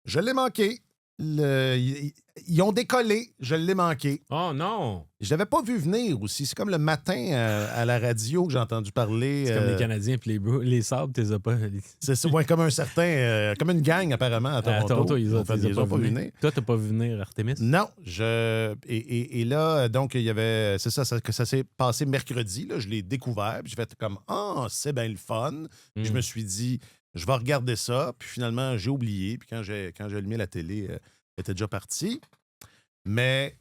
Je l'ai manqué. Ils ont décollé. Je l'ai manqué. Oh non! Je l'avais pas vu venir aussi. C'est comme le matin à la radio que j'ai entendu parler. C'est comme les Canadiens et les Sabres, tu les as pas. C'est ouais, comme un certain... comme une gang, apparemment, à Toronto. À Toronto, ils ont pas vu venir. Toi, t'as pas vu venir Artemis? Non. Et là, donc, il y avait... C'est ça que ça s'est passé mercredi. Là, je l'ai découvert. Puis j'ai fait comme, c'est bien le fun. Puis je me suis dit, je vais regarder ça. Puis finalement, j'ai oublié. Puis quand j'ai allumé la télé, elle était déjà partie. Mais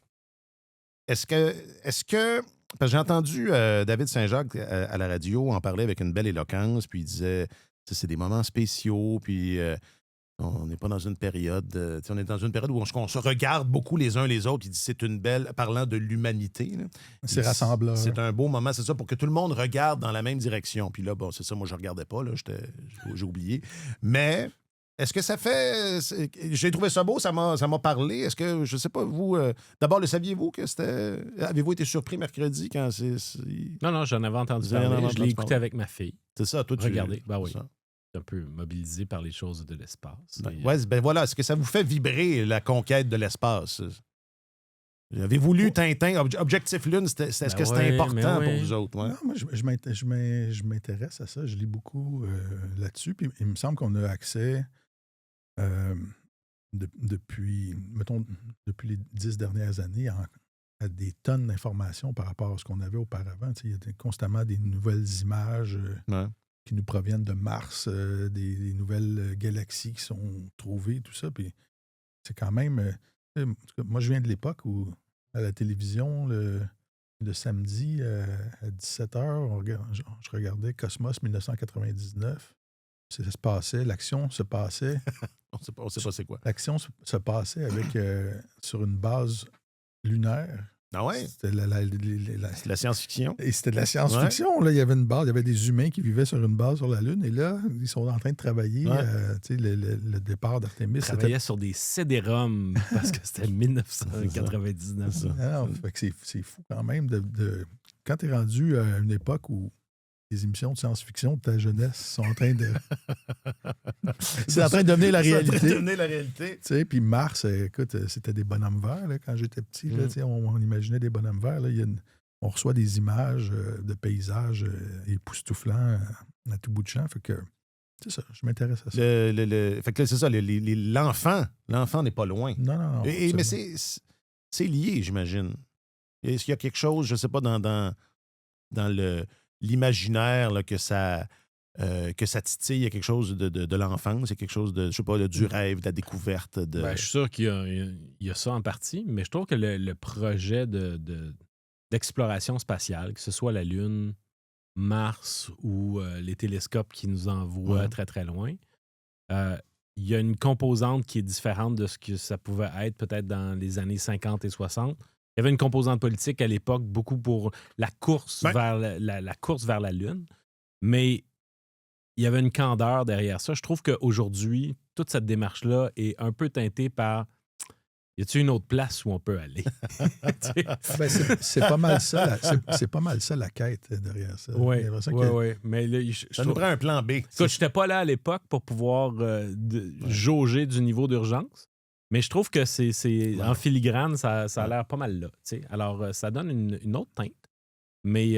est-ce que parce que j'ai entendu David Saint-Jacques à la radio en parler avec une belle éloquence, puis il disait, c'est des moments spéciaux, puis on n'est pas dans une période, on est dans une période où on se regarde beaucoup les uns les autres. Il dit, c'est une belle, parlant de l'humanité. Là, c'est rassembleur. C'est un beau moment, c'est ça, pour que tout le monde regarde dans la même direction. Puis là, bon, c'est ça, moi, je regardais pas, là, j'ai oublié. Mais... Est-ce que ça fait... J'ai trouvé ça beau, ça m'a parlé. Est-ce que, je sais pas, vous... D'abord, le saviez-vous que c'était... Avez-vous été surpris mercredi quand c'est... Non, j'en avais entendu parler. Je l'ai écouté avec ma fille. C'est ça, toi, tu... Regardez, ben oui. Je suis un peu mobilisé par les choses de l'espace. Ben voilà, est-ce que ça vous fait vibrer, la conquête de l'espace? Avez-vous lu Tintin, Objectif Lune, est-ce que c'était important pour vous autres? Ouais? Non, moi, je m'intéresse à ça. Je lis beaucoup là-dessus. Puis il me semble qu'on a accès... depuis les 10 dernières années à des tonnes d'informations par rapport à ce qu'on avait auparavant. Il y a constamment des nouvelles images qui nous proviennent de Mars, des nouvelles galaxies qui sont trouvées, tout ça. Puis c'est quand même... moi, je viens de l'époque où, à la télévision, le samedi à 17h, je regardais Cosmos 1999. Ça se passait, l'action se passait. on sait pas c'est quoi. L'action se passait avec sur une base lunaire. Ah ouais? C'était la science-fiction. Et c'était de la science-fiction. Ouais. Là, il y avait une base, il y avait des humains qui vivaient sur une base sur la Lune. Et là, ils sont en train de travailler. Le départ d'Artemis. Ils travaillaient sur des CD-ROM parce que c'était 1999. C'est fou quand même. Quand tu es rendu à une époque où les émissions de science-fiction de ta jeunesse sont en train de... c'est en train de devenir la réalité. C'est en train de devenir la réalité. Tu sais, puis Mars, écoute, c'était des bonhommes verts. Là, quand j'étais petit, là, on imaginait des bonhommes verts. Là, on reçoit des images de paysages époustouflants à tout bout de champ. Fait que, c'est ça, je m'intéresse à ça. Fait que là, c'est ça, l'enfant n'est pas loin. Non. Mais c'est lié, j'imagine. Est-ce qu'il y a quelque chose, je sais pas, dans l'imaginaire là, que ça titille, il y a quelque chose de l'enfance, c'est quelque chose de, je sais pas, du rêve, de la découverte. Je suis sûr qu'il y a ça en partie, mais je trouve que le projet d'exploration spatiale, que ce soit la Lune, Mars ou les télescopes qui nous envoient très, très loin, il y a une composante qui est différente de ce que ça pouvait être peut-être dans les années 50 et 60. Il y avait une composante politique à l'époque, beaucoup pour la course vers la course vers la Lune. Mais il y avait une candeur derrière ça. Je trouve qu'aujourd'hui, toute cette démarche-là est un peu teintée par... Y a-t-il une autre place où on peut aller? C'est pas mal ça. C'est pas mal ça la quête derrière ça. Oui. Mais là, ça nous prend un plan B. Écoute, je n'étais pas là à l'époque pour pouvoir jauger du niveau d'urgence. Mais je trouve que c'est en filigrane, ça a l'air pas mal là. T'sais. Alors, ça donne une autre teinte, mais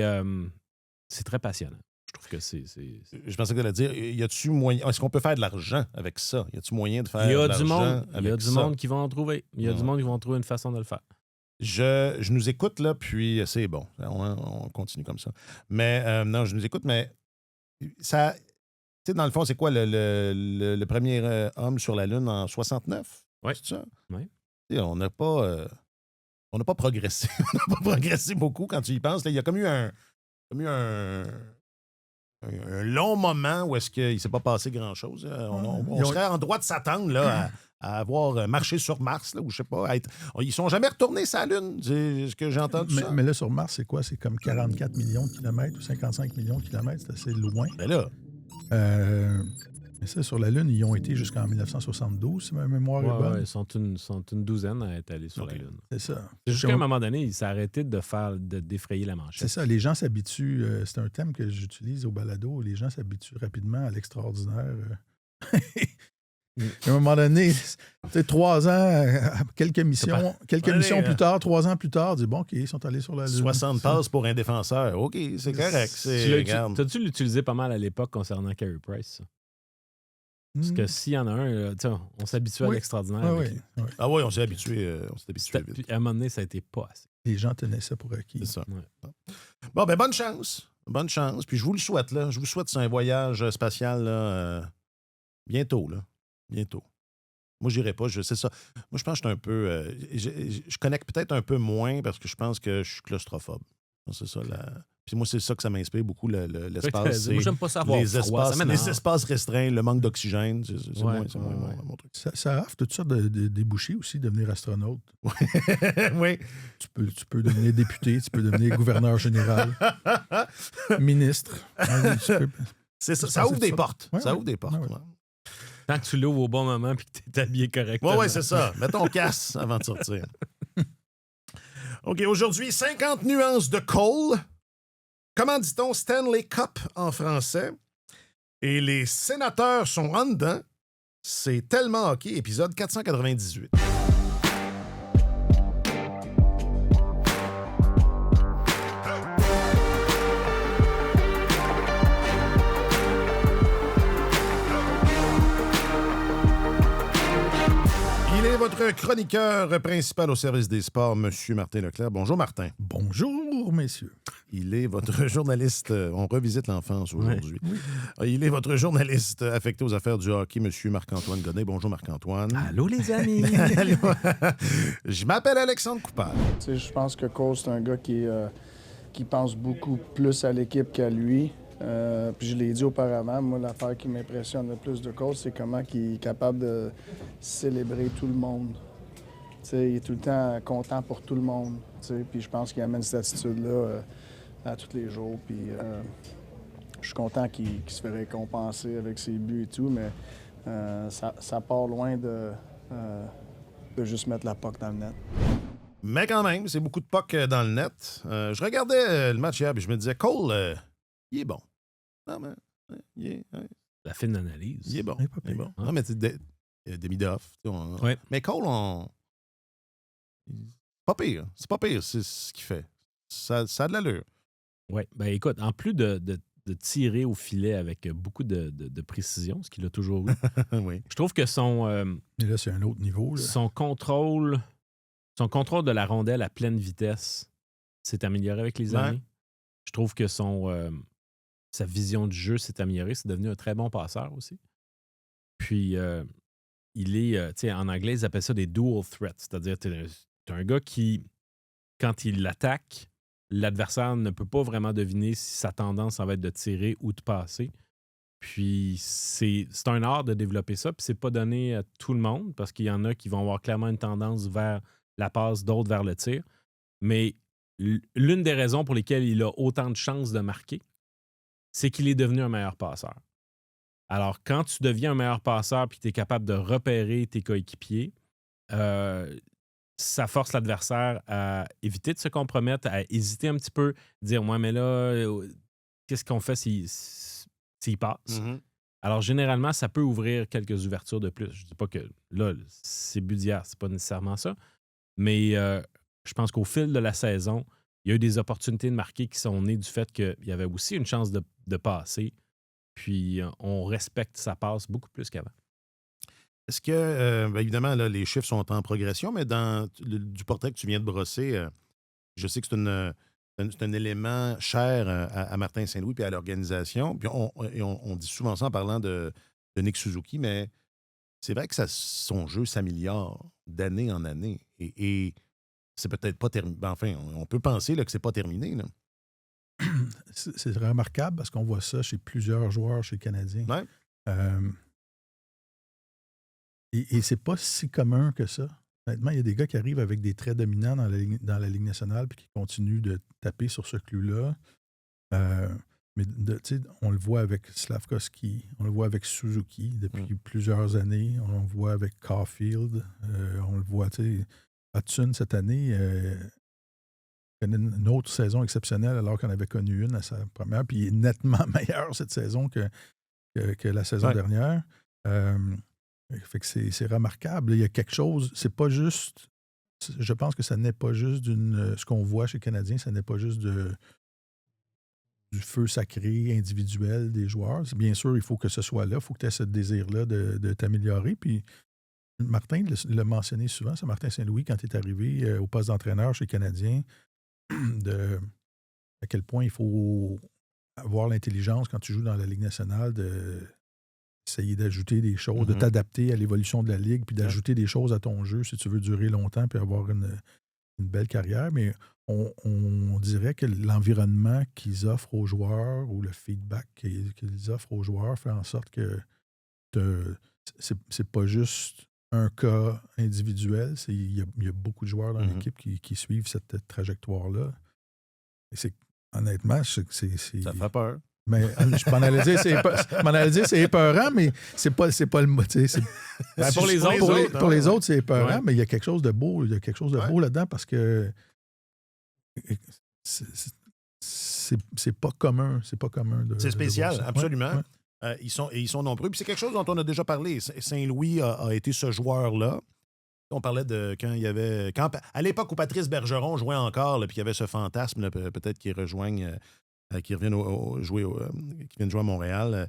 c'est très passionnant. Je trouve que c'est... Je pensais que tu allais dire, y a-tu moyen... Est-ce qu'on peut faire de l'argent avec ça? Y a-tu moyen de faire de l'argent avec ça? Il y a du monde qui va en trouver. Il y a du monde qui va en trouver une façon de le faire. Je nous écoute, là, puis c'est bon. On continue comme ça. Mais non, je nous écoute, mais ça... Tu sais, dans le fond, c'est quoi le premier homme sur la Lune en 69? Oui. C'est ça? Oui. On n'a pas progressé. On n'a pas progressé beaucoup quand tu y penses. Là, il y a comme eu un long moment où est-ce qu'il ne s'est pas passé grand-chose. On serait en droit de s'attendre là, à avoir marché sur Mars, là, ou je sais pas. Ils ne sont jamais retournés sur la Lune, c'est ce que j'ai entendu. Mais là, sur Mars, c'est quoi? C'est comme 44 millions de kilomètres ou 55 millions de kilomètres. C'est assez loin. Ben là... Mais ça, sur la Lune, ils ont été jusqu'en 1972, si ma mémoire est bonne. Oui, ils sont une douzaine à être allés sur la Lune. C'est ça. Jusqu'à un moment donné, ils s'est arrêté de défrayer la manchette. C'est ça, les gens s'habituent, c'est un thème que j'utilise au balado, les gens s'habituent rapidement à l'extraordinaire. À un moment donné, 3 ans, quelques missions plus tard, 3 ans plus tard, dis bon, OK, ils sont allés sur la Lune. 60 passes pour un défenseur. OK, c'est correct. T'as-tu l'utilisé pas mal à l'époque concernant Carey Price? Ça? Parce que s'il y en a un, on s'habitue à l'extraordinaire. Oui. Ah oui, on s'est habitué. Vite. Puis à un moment donné, ça a été pas assez. Les gens tenaient ça pour acquis. C'est ça. Ouais. Bon, ben bonne chance. Bonne chance. Puis je vous le souhaite, là. Je vous souhaite un voyage spatial là, bientôt, là. Bientôt. Moi, j'irai pas, c'est ça. Moi, je pense que je suis un peu... je connecte peut-être un peu moins parce que je pense que je suis claustrophobe. C'est ça, Puis moi, c'est ça que ça m'inspire beaucoup, l'espace. Moi, j'aime pas savoir les espaces restreints, le manque d'oxygène, c'est moins mon truc. Ça offre toutes sortes de débouchés aussi, devenir astronaute. Oui. Tu peux devenir député, tu peux devenir gouverneur général, ministre. C'est ça, ça ouvre des portes. Ça ouvre des portes. Tant que tu l'ouvres au bon moment et que tu es habillé correctement. Oui, c'est ça. Mets ton casque avant de sortir. OK, aujourd'hui, 50 nuances de Cole. Comment dit-on Stanley Cup en français? Et les sénateurs sont en dedans. C'est tellement hockey, épisode 498. Votre chroniqueur principal au service des sports, M. Martin Leclerc. Bonjour, Martin. Bonjour, messieurs. Il est votre journaliste... On revisite l'enfance aujourd'hui. Oui. Il est votre journaliste affecté aux affaires du hockey, M. Marc-Antoine Gonnet. Bonjour, Marc-Antoine. Allô, les amis. Allô. Je m'appelle Alexandre Coupal. Je pense que Cole, c'est un gars qui pense beaucoup plus à l'équipe qu'à lui. Puis je l'ai dit auparavant, moi, l'affaire qui m'impressionne le plus de Cole, c'est comment il est capable de célébrer tout le monde. T'sais, il est tout le temps content pour tout le monde. Puis je pense qu'il amène cette attitude-là à tous les jours. Puis je suis content qu'il se fait récompenser avec ses buts et tout, mais ça part loin de juste mettre la puck dans le net. Mais quand même, c'est beaucoup de puck dans le net. Je regardais le match hier et je me disais, Cole... il est bon. Non, mais... La fine analyse. Il est bon. Il est bon. Non, mais demi-off. Ouais. Mais Cole, c'est pas pire, c'est ce qu'il fait. Ça a de l'allure. Oui. Ben écoute, en plus de tirer au filet avec beaucoup de précision, ce qu'il a toujours eu, oui. je trouve que son... Mais là, c'est un autre niveau. Là. Son contrôle de la rondelle à pleine vitesse s'est amélioré avec les années. Je trouve que sa vision du jeu s'est améliorée. C'est devenu un très bon passeur aussi. Puis, il est, en anglais, ils appellent ça des dual threats. C'est-à-dire, t'es un gars qui, quand il l'attaque, l'adversaire ne peut pas vraiment deviner si sa tendance en va être de tirer ou de passer. Puis, c'est un art de développer ça. Puis, c'est pas donné à tout le monde parce qu'il y en a qui vont avoir clairement une tendance vers la passe, d'autres vers le tir. Mais l'une des raisons pour lesquelles il a autant de chances de marquer, c'est qu'il est devenu un meilleur passeur. Alors, quand tu deviens un meilleur passeur et que tu es capable de repérer tes coéquipiers, ça force l'adversaire à éviter de se compromettre, à hésiter un petit peu, dire « Ouais, mais là, qu'est-ce qu'on fait s'il passe? » Mm-hmm. Alors, généralement, ça peut ouvrir quelques ouvertures de plus. Je ne dis pas que là, c'est but d'hier, c'est pas nécessairement ça, mais... je pense qu'au fil de la saison, il y a eu des opportunités de marquer qui sont nées du fait qu'il y avait aussi une chance de passer. Puis, on respecte sa passe beaucoup plus qu'avant. Est-ce que, évidemment, là, les chiffres sont en progression, mais dans du portrait que tu viens de brosser, je sais que c'est un élément cher à Martin Saint-Louis et à l'organisation. Puis on dit souvent ça en parlant de Nick Suzuki, mais c'est vrai que son jeu s'améliore d'année en année. Et c'est peut-être pas terminé. Enfin, on peut penser là, que c'est pas terminé. Là. C'est remarquable parce qu'on voit ça chez plusieurs joueurs chez les Canadiens. Ouais. Et c'est pas si commun que ça. Honnêtement, il y a des gars qui arrivent avec des traits dominants dans la Ligue nationale puis qui continuent de taper sur ce clou-là. Mais on le voit avec Slafkovský, on le voit avec Suzuki depuis plusieurs années, on le voit avec Caulfield, on le voit, Hudson cette année connaît une autre saison exceptionnelle alors qu'on avait connu une à sa première, puis il est nettement meilleur cette saison que la saison dernière. Fait que c'est remarquable. Il y a quelque chose, c'est pas juste. Je pense que ça n'est pas juste ce qu'on voit chez les Canadiens, ça n'est pas juste du feu sacré individuel des joueurs. Bien sûr, il faut que ce soit là, il faut que tu aies ce désir-là de t'améliorer. Puis Martin l'a mentionné souvent, c'est Martin Saint-Louis, quand il est arrivé au poste d'entraîneur chez les Canadiens, à quel point il faut avoir l'intelligence quand tu joues dans la Ligue nationale d'essayer d'ajouter des choses, de t'adapter à l'évolution de la Ligue, puis d'ajouter des choses à ton jeu si tu veux durer longtemps puis avoir une belle carrière. Mais on dirait que l'environnement qu'ils offrent aux joueurs ou le feedback qu'ils offrent aux joueurs fait en sorte que c'est pas juste un cas individuel. Il y a beaucoup de joueurs dans l'équipe qui suivent cette trajectoire-là. Et honnêtement, ça fait peur. Mais je m'en allais dire c'est épeurant, mais c'est pas le mot. Pour les autres, c'est épeurant, mais il y a quelque chose de beau. Il y a quelque chose de beau là-dedans parce que c'est pas commun. C'est pas commun. C'est spécial, absolument. Ouais. Ils sont nombreux. Puis c'est quelque chose dont on a déjà parlé. Saint-Louis a été ce joueur-là. On parlait de quand il y avait. À l'époque où Patrice Bergeron jouait encore, puis il y avait ce fantasme, là, peut-être qu'il rejoigne. Qui viennent jouer à Montréal.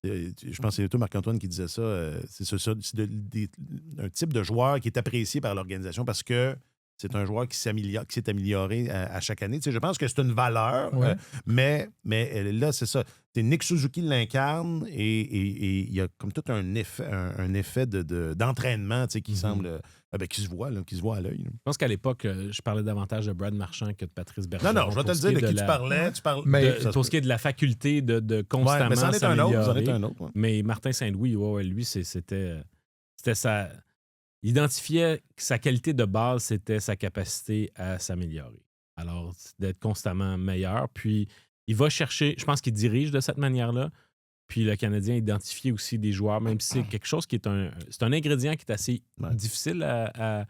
Je pense que c'est toi, Marc-Antoine, qui disait ça. C'est un type de joueur qui est apprécié par l'organisation parce que c'est un joueur qui s'est amélioré à chaque année. Tu sais, je pense que c'est une valeur, mais là, c'est ça. Nick Suzuki l'incarne et il y a comme tout un effet d'entraînement qui semble... qui se voit à l'œil. Je pense qu'à l'époque, je parlais davantage de Brad Marchand que de Patrice Bergeron. Non, je vais te le dire de qui tu parlais. Pour ce qui est de la faculté de constamment mais s'améliorer. un autre. Mais Martin Saint-Louis, lui, c'était ça. Il identifiait que sa qualité de base, c'était sa capacité à s'améliorer. Alors, d'être constamment meilleur. Puis, il va chercher, je pense qu'il dirige de cette manière-là. Puis le Canadien identifie aussi des joueurs, même si c'est quelque chose qui est c'est un ingrédient qui est assez difficile à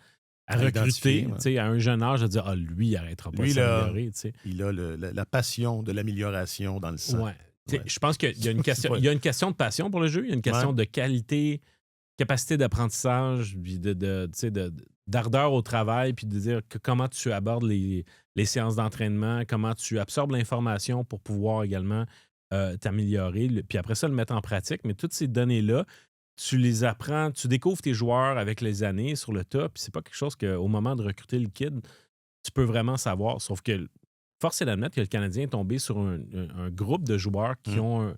recruter, à un jeune âge, de dire lui, il n'arrêtera pas de s'améliorer. Il a la passion de l'amélioration dans le sang. Je pense qu'il y a une question, il y a une question de passion pour le jeu, il y a une question de qualité, capacité d'apprentissage, puis d'ardeur au travail, puis de dire comment tu abordes les séances d'entraînement, comment tu absorbes l'information pour pouvoir également t'améliorer, puis après ça, le mettre en pratique. Mais toutes ces données-là, tu les apprends, tu découvres tes joueurs avec les années sur le tas, puis c'est pas quelque chose qu'au moment de recruter le kid, tu peux vraiment savoir. Sauf que, force est d'admettre que le Canadien est tombé sur un groupe de joueurs qui ont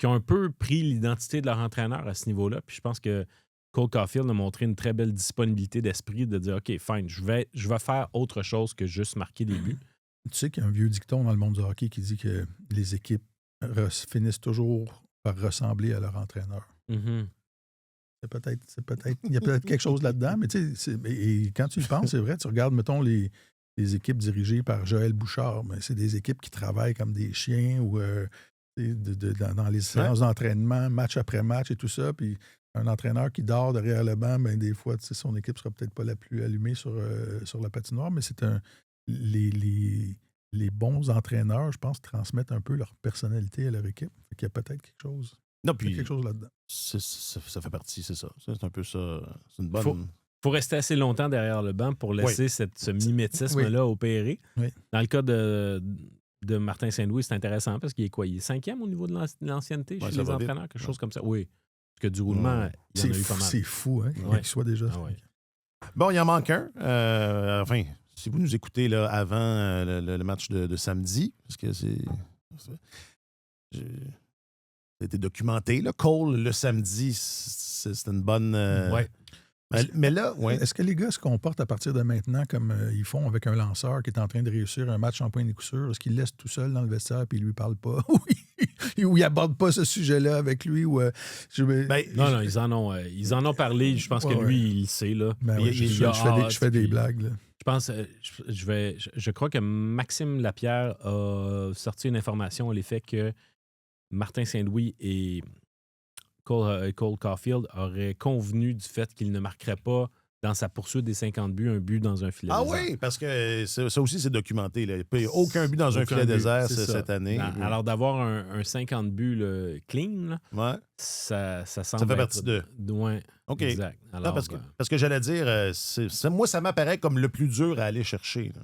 un peu pris l'identité de leur entraîneur à ce niveau-là. Puis je pense que Cole Caulfield a montré une très belle disponibilité d'esprit de dire « OK, fine, je vais faire autre chose que juste marquer des buts. » Tu sais qu'il y a un vieux dicton dans le monde du hockey qui dit que les équipes finissent toujours par ressembler à leur entraîneur. Mm-hmm. Il y a peut-être quelque chose là-dedans, mais tu sais, et quand tu y penses, c'est vrai, tu regardes, mettons, les équipes dirigées par Joël Bouchard, mais c'est des équipes qui travaillent comme des chiens ou dans les séances d'entraînement, match après match et tout ça, puis un entraîneur qui dort derrière le banc, bien, des fois, tu sais, son équipe sera peut-être pas la plus allumée sur la patinoire, mais c'est les bons entraîneurs, je pense, transmettent un peu leur personnalité à leur équipe. Fait qu'il y a peut-être quelque chose. Non, puis il y a quelque chose là-dedans. Ça fait partie, c'est ça. C'est un peu ça. C'est une bonne... Faut rester assez longtemps derrière le banc pour laisser ce mimétisme-là opérer. Oui. Dans le cas de Martin Saint-Louis, c'est intéressant parce qu'il est quoi? Il est 5e au niveau de l'ancienneté chez les entraîneurs, quelque chose comme ça. Oui. Parce que du roulement, il y en a eu pas mal. C'est fou, hein, qu'il soit déjà... Bon, il en manque un. Enfin, si vous nous écoutez là, avant le match de samedi, parce que ça a été documenté, là, Cole, le samedi, c'est une bonne... Mais là, Est-ce que les gars se comportent à partir de maintenant comme ils font avec un lanceur qui est en train de réussir un match en point de coup sûr? Est-ce qu'ils le laissent tout seul dans le vestiaire et ils lui parlent pas? Ou ils n'abordent pas ce sujet-là avec lui? Non, ils en ont parlé. Je pense que lui, il le sait. Là. Je fais des blagues. Là. Je pense, je crois que Maxime Lapierre a sorti une information à l'effet que Martin Saint-Louis et Cole Caulfield auraient convenu du fait qu'il ne marquerait pas dans sa poursuite des 50 buts, un but dans un filet désert. Oui, parce que ça aussi, c'est documenté. Là. Il n'y a aucun but dans un filet désert cette année. Alors, d'avoir un 50 buts là, clean, là, ça semble ça fait partie de... Oui, OK. Exact. Alors, non, parce que j'allais dire, moi, ça m'apparaît comme le plus dur à aller chercher. Là.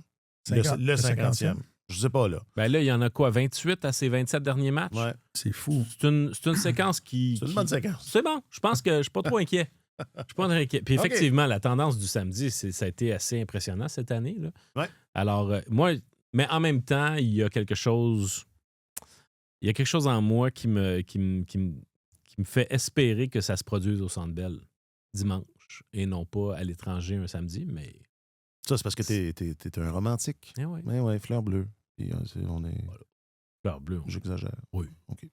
Le 50e. Je sais pas, là. Ben là, il y en a quoi? 28 à ses 27 derniers matchs? Ouais. C'est fou. C'est une séquence qui... C'est une bonne séquence. C'est bon. Je pense que je suis pas trop inquiet. Je suis pas inquiet. Puis effectivement, la tendance du samedi, ça a été assez impressionnant cette année. Là. Ouais. Alors, moi... Mais en même temps, il y a quelque chose... Il y a quelque chose en moi qui me fait espérer que ça se produise au Centre Bell dimanche et non pas à l'étranger un samedi, mais... Ça, c'est parce que t'es un romantique. Eh oui. Oui, fleur bleue. Et, on est... Voilà. Fleur bleue. J'exagère. Oui. OK.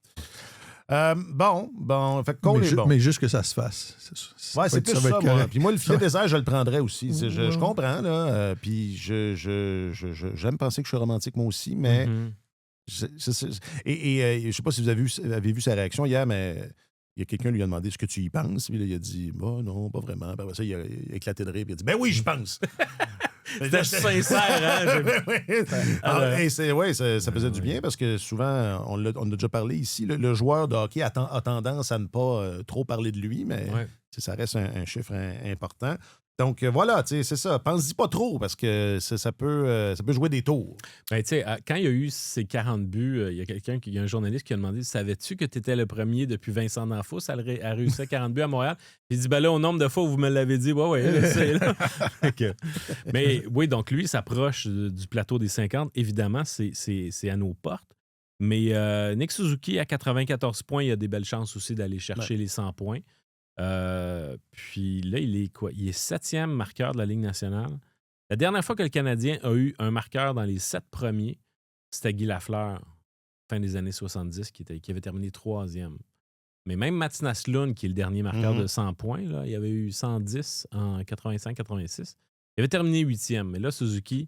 Bon. Fait que Cole est bon. Mais juste que ça se fasse. C'est plus ça, moi. Puis moi, le filet désert, je le prendrais aussi. Je comprends, là. Puis j'aime penser que je suis romantique, moi aussi, mais... Et je sais pas si vous avez vu sa réaction hier, mais... Il y a quelqu'un qui lui a demandé ce que tu y penses. Puis là, il a dit non, pas vraiment. Puis après ça, il a éclaté de rire. Puis il a dit ben oui, je pense. C'était sincère, hein? Ça faisait du bien parce que souvent, on a déjà parlé ici, le joueur de hockey a tendance à ne pas trop parler de lui, mais ça reste un chiffre important. Donc voilà, c'est ça. Pense-y pas trop parce que ça peut jouer des tours. Ben, tu sais, quand il y a eu ces 40 buts, il y a un journaliste qui a demandé savais-tu que tu étais le premier depuis Vincent D'Anfos à réussir 40 buts à Montréal? Il dit ben là, au nombre de fois où vous me l'avez dit, c'est là. Mais oui, donc lui, il s'approche du plateau des 50. Évidemment, c'est à nos portes. Mais Nick Suzuki, à 94 points, il a des belles chances aussi d'aller chercher les 100 points. Puis là, il est quoi? Il est 7e marqueur de la Ligue nationale. La dernière fois que le Canadien a eu un marqueur dans les 7 premiers, c'était Guy Lafleur, fin des années 70, qui avait terminé 3e. Mais même Mats Naslund, qui est le dernier marqueur de 100 points, là, il avait eu 110 en 85-86. Il avait terminé 8e. Mais là, Suzuki,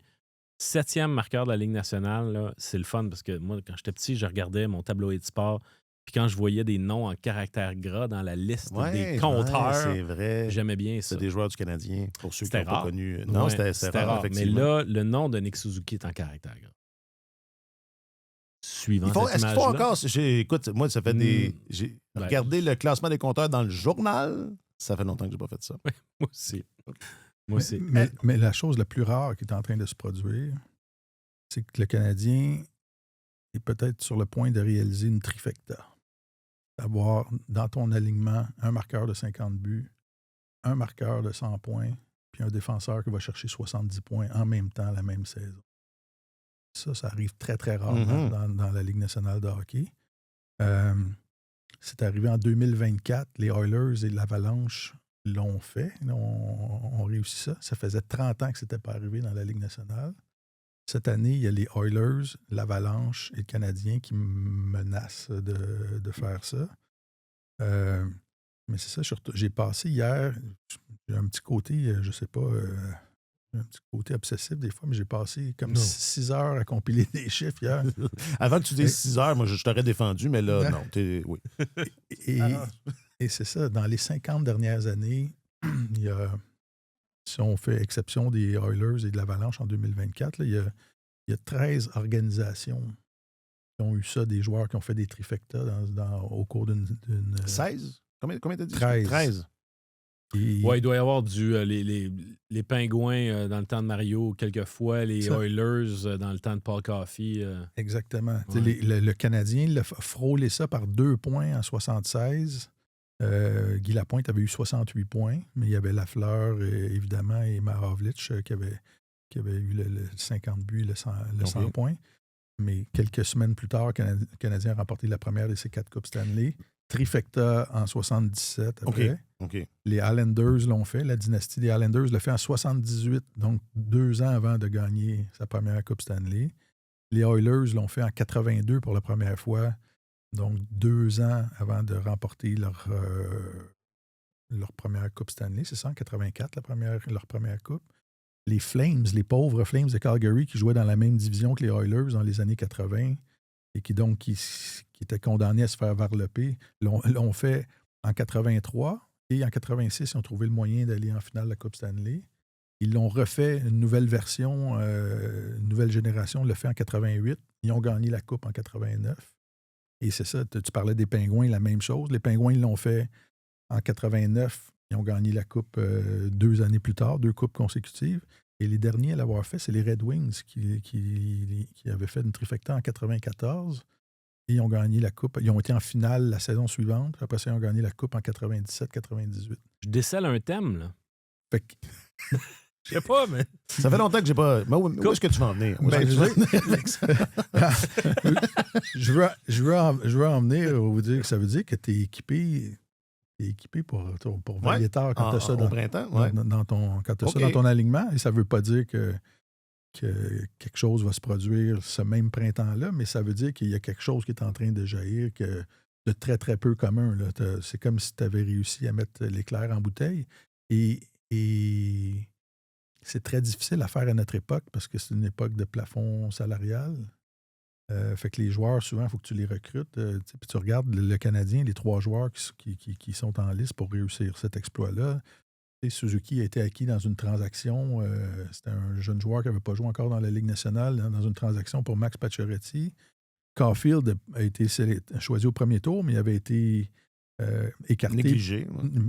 7e marqueur de la Ligue nationale, là, c'est le fun parce que moi, quand j'étais petit, je regardais mon tableau de sport. Puis quand je voyais des noms en caractère gras dans la liste des compteurs, c'est vrai. J'aimais bien ça. C'est des joueurs du Canadien, pour ceux qui n'ont pas connu. Non, c'était rare, effectivement. Mais là, le nom de Nick Suzuki est en caractère gras. Suivant Est-ce qu'il faut encore... Écoute, moi, ça fait j'ai regardé le classement des compteurs dans le journal. Ça fait longtemps que je n'ai pas fait ça. Moi aussi. Moi aussi. Mais la chose la plus rare qui est en train de se produire, c'est que le Canadien est peut-être sur le point de réaliser une trifecta. D'avoir dans ton alignement un marqueur de 50 buts, un marqueur de 100 points, puis un défenseur qui va chercher 70 points en même temps la même saison. Ça arrive très, très rarement dans la Ligue nationale de hockey. C'est arrivé en 2024. Les Oilers et l'Avalanche l'ont fait. On réussi ça. Ça faisait 30 ans que ce n'était pas arrivé dans la Ligue nationale. Cette année, il y a les Oilers, l'Avalanche et le Canadien qui menacent de faire ça. Mais c'est ça, surtout. J'ai passé hier, j'ai un petit côté, je sais pas, un petit côté obsessif des fois, mais j'ai passé comme 6 heures à compiler des chiffres hier. Avant que tu dises 6 heures, moi, je t'aurais défendu, mais là, non. Oui. Et c'est ça, dans les 50 dernières années, il y a... Si on fait exception des Oilers et de l'Avalanche en 2024, là, il y a 13 organisations qui ont eu ça, des joueurs qui ont fait des trifectas au cours d'une... 16? Combien t'as dit? 13. Oui, il doit y avoir les Pingouins dans le temps de Mario quelquefois, les Oilers dans le temps de Paul Coffey. Exactement. Ouais. Le Canadien il a frôlé ça par 2 points en 76. Guy Lapointe avait eu 68 points, mais il y avait Lafleur, évidemment, et Maravlich qui avait eu le 50 buts, le 100 points. Mais quelques semaines plus tard, le Canadien a remporté la première de ses 4 Coupes Stanley. Trifecta en 77 après. Okay. Les Islanders l'ont fait. La dynastie des Islanders l'a fait en 78, donc 2 ans avant de gagner sa première Coupe Stanley. Les Oilers l'ont fait en 82 pour la première fois. Donc, 2 ans avant de remporter leur première Coupe Stanley. C'est ça, en 84, leur première Coupe. Les Flames, les pauvres Flames de Calgary qui jouaient dans la même division que les Oilers dans les années 80 et qui étaient condamnés à se faire varloper, l'ont fait en 83 Et en 86, ils ont trouvé le moyen d'aller en finale de la Coupe Stanley. Ils l'ont refait, une nouvelle version, une nouvelle génération, le fait en 88. Ils ont gagné la Coupe en 89. Et c'est ça, tu parlais des Pingouins, la même chose. Les Pingouins, ils l'ont fait en 89. Ils ont gagné la Coupe 2 années plus tard, 2 coupes consécutives. Et les derniers à l'avoir fait, c'est les Red Wings qui avaient fait une trifecta en 94. Et ils ont gagné la Coupe. Ils ont été en finale la saison suivante. Après ça, ils ont gagné la Coupe en 97-98. Je décèle un thème, là. Fait que... Je sais pas, mais... Ça fait longtemps que j'ai pas... Mais où est-ce que tu vas en venir? Je veux en venir vous dire que ça veut dire que tu es équipé pour varier tard quand tu as ça au printemps, quand tu as ça dans ton alignement. Et ça ne veut pas dire que quelque chose va se produire ce même printemps-là, mais ça veut dire qu'il y a quelque chose qui est en train de jaillir de très, très peu commun. Là. C'est comme si tu avais réussi à mettre l'éclair en bouteille. Et c'est très difficile à faire à notre époque parce que c'est une époque de plafond salarial. Fait que les joueurs, souvent, il faut que tu les recrutes. Puis tu regardes le Canadien, les 3 joueurs qui sont en liste pour réussir cet exploit-là. Suzuki a été acquis dans une transaction. C'était un jeune joueur qui n'avait pas joué encore dans la Ligue nationale, dans une transaction pour Max Pacioretty. Caulfield a été choisi au premier tour, mais il avait été écarté. Négligé.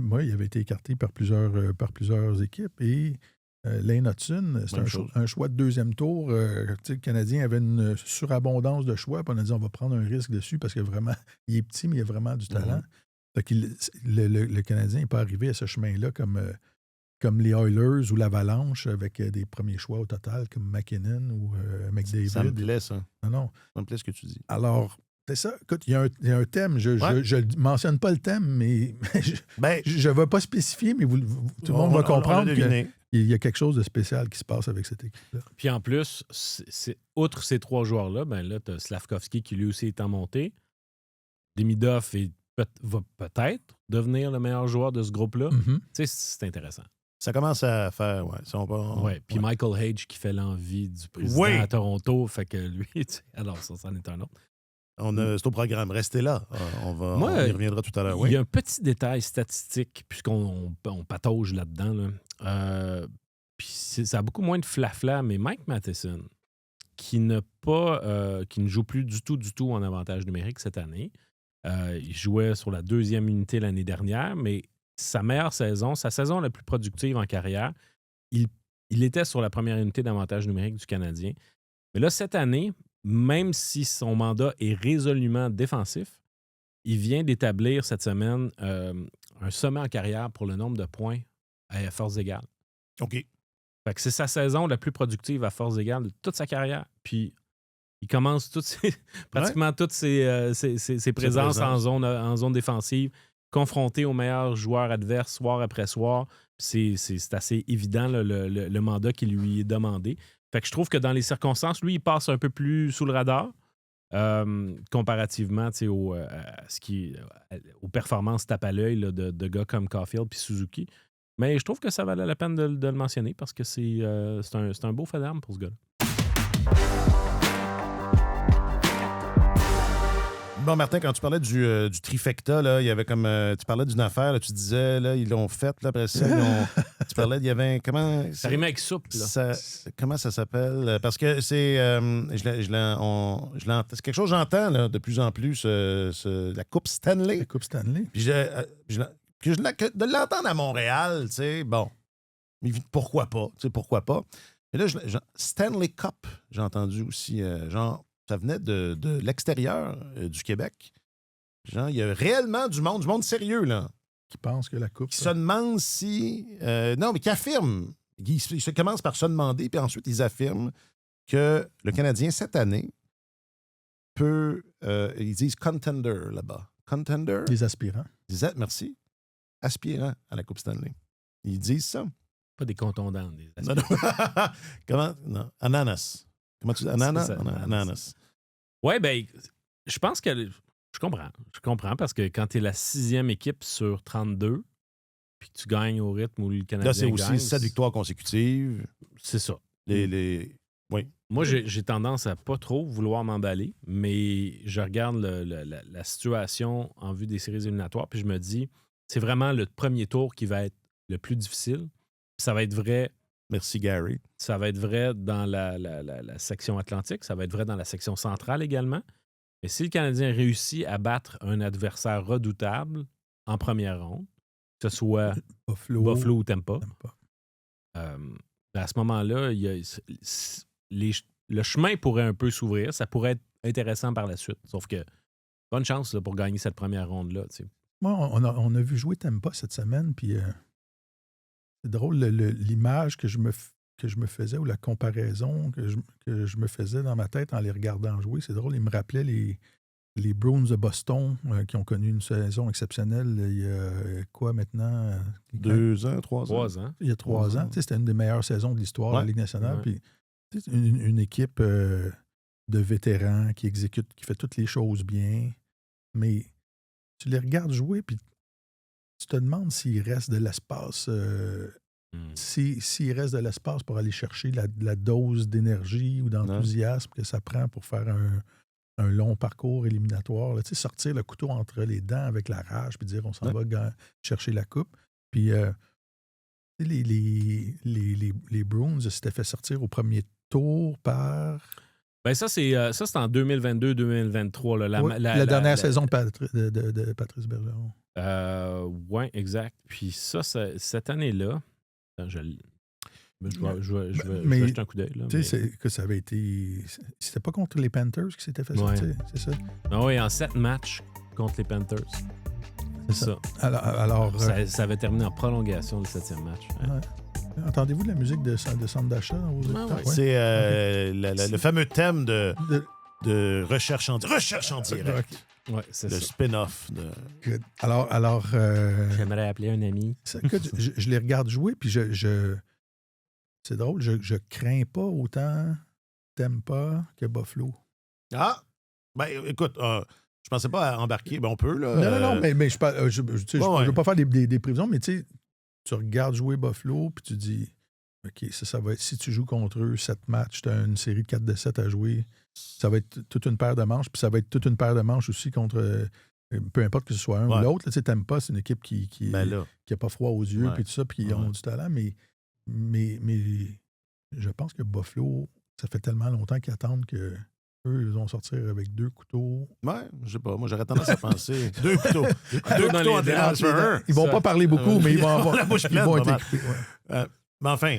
Oui, il avait été écarté par plusieurs équipes. Et Lane Hudson, c'est un choix de 2e tour. Le Canadien avait une surabondance de choix. Puis on a dit on va prendre un risque dessus parce que vraiment, il est petit, mais il a vraiment du talent. Fait que le Canadien n'est pas arrivé à ce chemin-là comme les Oilers ou l'Avalanche avec des premiers choix au total, comme McKinnon ou McDavid. Ça me plaît, ça. Non. Ça me plaît ce que tu dis. Alors, c'est ça. Écoute, il y a un thème. Je ne mentionne pas le thème, mais je ne vais pas spécifier, mais tout le monde va comprendre qu'il y a quelque chose de spécial qui se passe avec cette équipe-là. Puis en plus, outre ces 3 joueurs-là, là, tu as Slavkovski qui lui aussi est en montée. Demidov va peut-être devenir le meilleur joueur de ce groupe-là. Mm-hmm. Tu sais, c'est intéressant. Ça commence à faire, Puis Michael Hage qui fait l'envie du président à Toronto, fait que lui, alors ça, c'en est un autre. C'est au programme, restez là. On y reviendra tout à l'heure. Il y a un petit détail statistique, puisqu'on patauge là-dedans. Puis ça a beaucoup moins de flafla, mais Mike Matheson, qui ne joue plus du tout en avantage numérique cette année, il jouait sur la 2e unité l'année dernière, mais sa meilleure saison, sa saison la plus productive en carrière, il était sur la première unité d'avantage numérique du Canadien. Mais là, cette année, même si son mandat est résolument défensif, il vient d'établir cette semaine un sommet en carrière pour le nombre de points à force égale. OK. Fait que c'est sa saison la plus productive à force égale de toute sa carrière. Puis il commence pratiquement toutes ses présences en zone défensive, confronté aux meilleurs joueurs adverses soir après soir. C'est assez évident le mandat qui lui est demandé. Fait que je trouve que dans les circonstances, lui, il passe un peu plus sous le radar comparativement aux performances tape à l'œil de gars comme Caulfield puis Suzuki. Mais je trouve que ça valait la peine de le mentionner parce que c'est un beau fait d'armes pour ce gars-là. Bon, Martin, quand tu parlais du trifecta, là, il y avait comme. Tu parlais d'une affaire, là, tu disais, là, ils l'ont faite, là, après ça. Tu parlais, il y avait. Comment. Ça rimait avec soupe, là. Comment ça s'appelle? Parce que c'est. C'est quelque chose que j'entends, là, de plus en plus, la Coupe Stanley. La Coupe Stanley. Puis de l'entendre à Montréal, tu sais, bon. Pourquoi pas? Tu sais, pourquoi pas? Et là, Stanley Cup, j'ai entendu aussi, genre. Ça venait de l'extérieur du Québec. Genre, il y a réellement du monde sérieux, là. Qui pense que la Coupe... Qui se demande si... non, mais qui affirme. Ils se commencent par se demander, puis ensuite, ils affirment que le Canadien, cette année, peut... ils disent contender, là-bas. Contender? Les aspirants. Merci. Aspirants à la Coupe Stanley. Ils disent ça. Pas des contondants, des aspirants. Comment? Non. Ananas. Comment tu dis? Ananas. Oui, bien, je pense que... Je comprends parce que quand tu es la 6e équipe sur 32, puis que tu gagnes au rythme où le Canadien gagne... Là, c'est aussi 7 victoires consécutives. C'est ça. Oui. Moi, j'ai tendance à pas trop vouloir m'emballer, mais je regarde la situation en vue des séries éliminatoires, puis je me dis, c'est vraiment le premier tour qui va être le plus difficile. Ça va être vrai. Merci, Gary. Ça va être vrai dans la section atlantique. Ça va être vrai dans la section centrale également. Mais si le Canadien réussit à battre un adversaire redoutable en première ronde, que ce soit Buffalo ou Tampa, à ce moment-là, le chemin pourrait un peu s'ouvrir. Ça pourrait être intéressant par la suite. Sauf que bonne chance là, pour gagner cette première ronde-là. Moi, on a vu jouer Tampa cette semaine, puis c'est drôle, l'image que je me faisais ou la comparaison que je me faisais dans ma tête en les regardant jouer, c'est drôle, il me rappelait les Bruins de Boston qui ont connu une saison exceptionnelle il y a quoi maintenant? 2 ans, 3 ans? 3 ans. Il y a 3 ans. C'était une des meilleures saisons de l'histoire de la Ligue nationale. Ouais. Puis, une équipe de vétérans qui exécute, qui fait toutes les choses bien. Mais tu les regardes jouer, puis tu te demandes s'il reste de l'espace. S'il reste de l'espace pour aller chercher la dose d'énergie ou d'enthousiasme que ça prend pour faire un long parcours éliminatoire. Là, sortir le couteau entre les dents avec la rage puis dire on s'en va chercher la coupe. Puis les Bruins s'étaient fait sortir au premier tour par... Ben ça, c'est en 2022-2023. La dernière saison de Patrice Bergeron. Oui, exact. Puis cette année-là, je vais jeter un coup d'œil. Tu sais, que ça avait été... C'était pas contre les Panthers qui s'était fait sortir, c'est ça? Ah oui, en 7 matchs contre les Panthers. C'est ça. Alors ça avait terminé en prolongation le 7e match. Ouais. Entendez-vous de la musique de centre d'achat dans vos écouteurs? Ouais. C'est le fameux thème de recherche en direct. Ouais, c'est le ça. spin-off. Alors j'aimerais appeler un ami. Je les regarde jouer, puis c'est drôle, je crains pas autant Tampa que Buffalo. Ah! Ben, écoute, je pensais pas embarquer. Ben, on peut, là. Non, mais je veux pas faire des prévisions, mais tu sais, tu regardes jouer Buffalo, puis tu dis, OK, ça va être, si tu joues contre eux 7 matchs, tu as une série de 4-7 à jouer, ça va être toute une paire de manches, puis ça va être toute une paire de manches aussi contre, peu importe que ce soit un ou l'autre. Tu sais, t'aimes pas, c'est une équipe qui a pas froid aux yeux, puis tout ça, puis ils ont du talent, mais je pense que Buffalo, ça fait tellement longtemps qu'ils attendent que eux, ils vont sortir avec 2 couteaux. Ouais, je sais pas. Moi, j'aurais tendance à penser 2 couteaux. 2 couteaux en dérange. Ils vont pas parler beaucoup, mais ils vont avoir. La bouche pleine, ils vont être équipés. Mais enfin,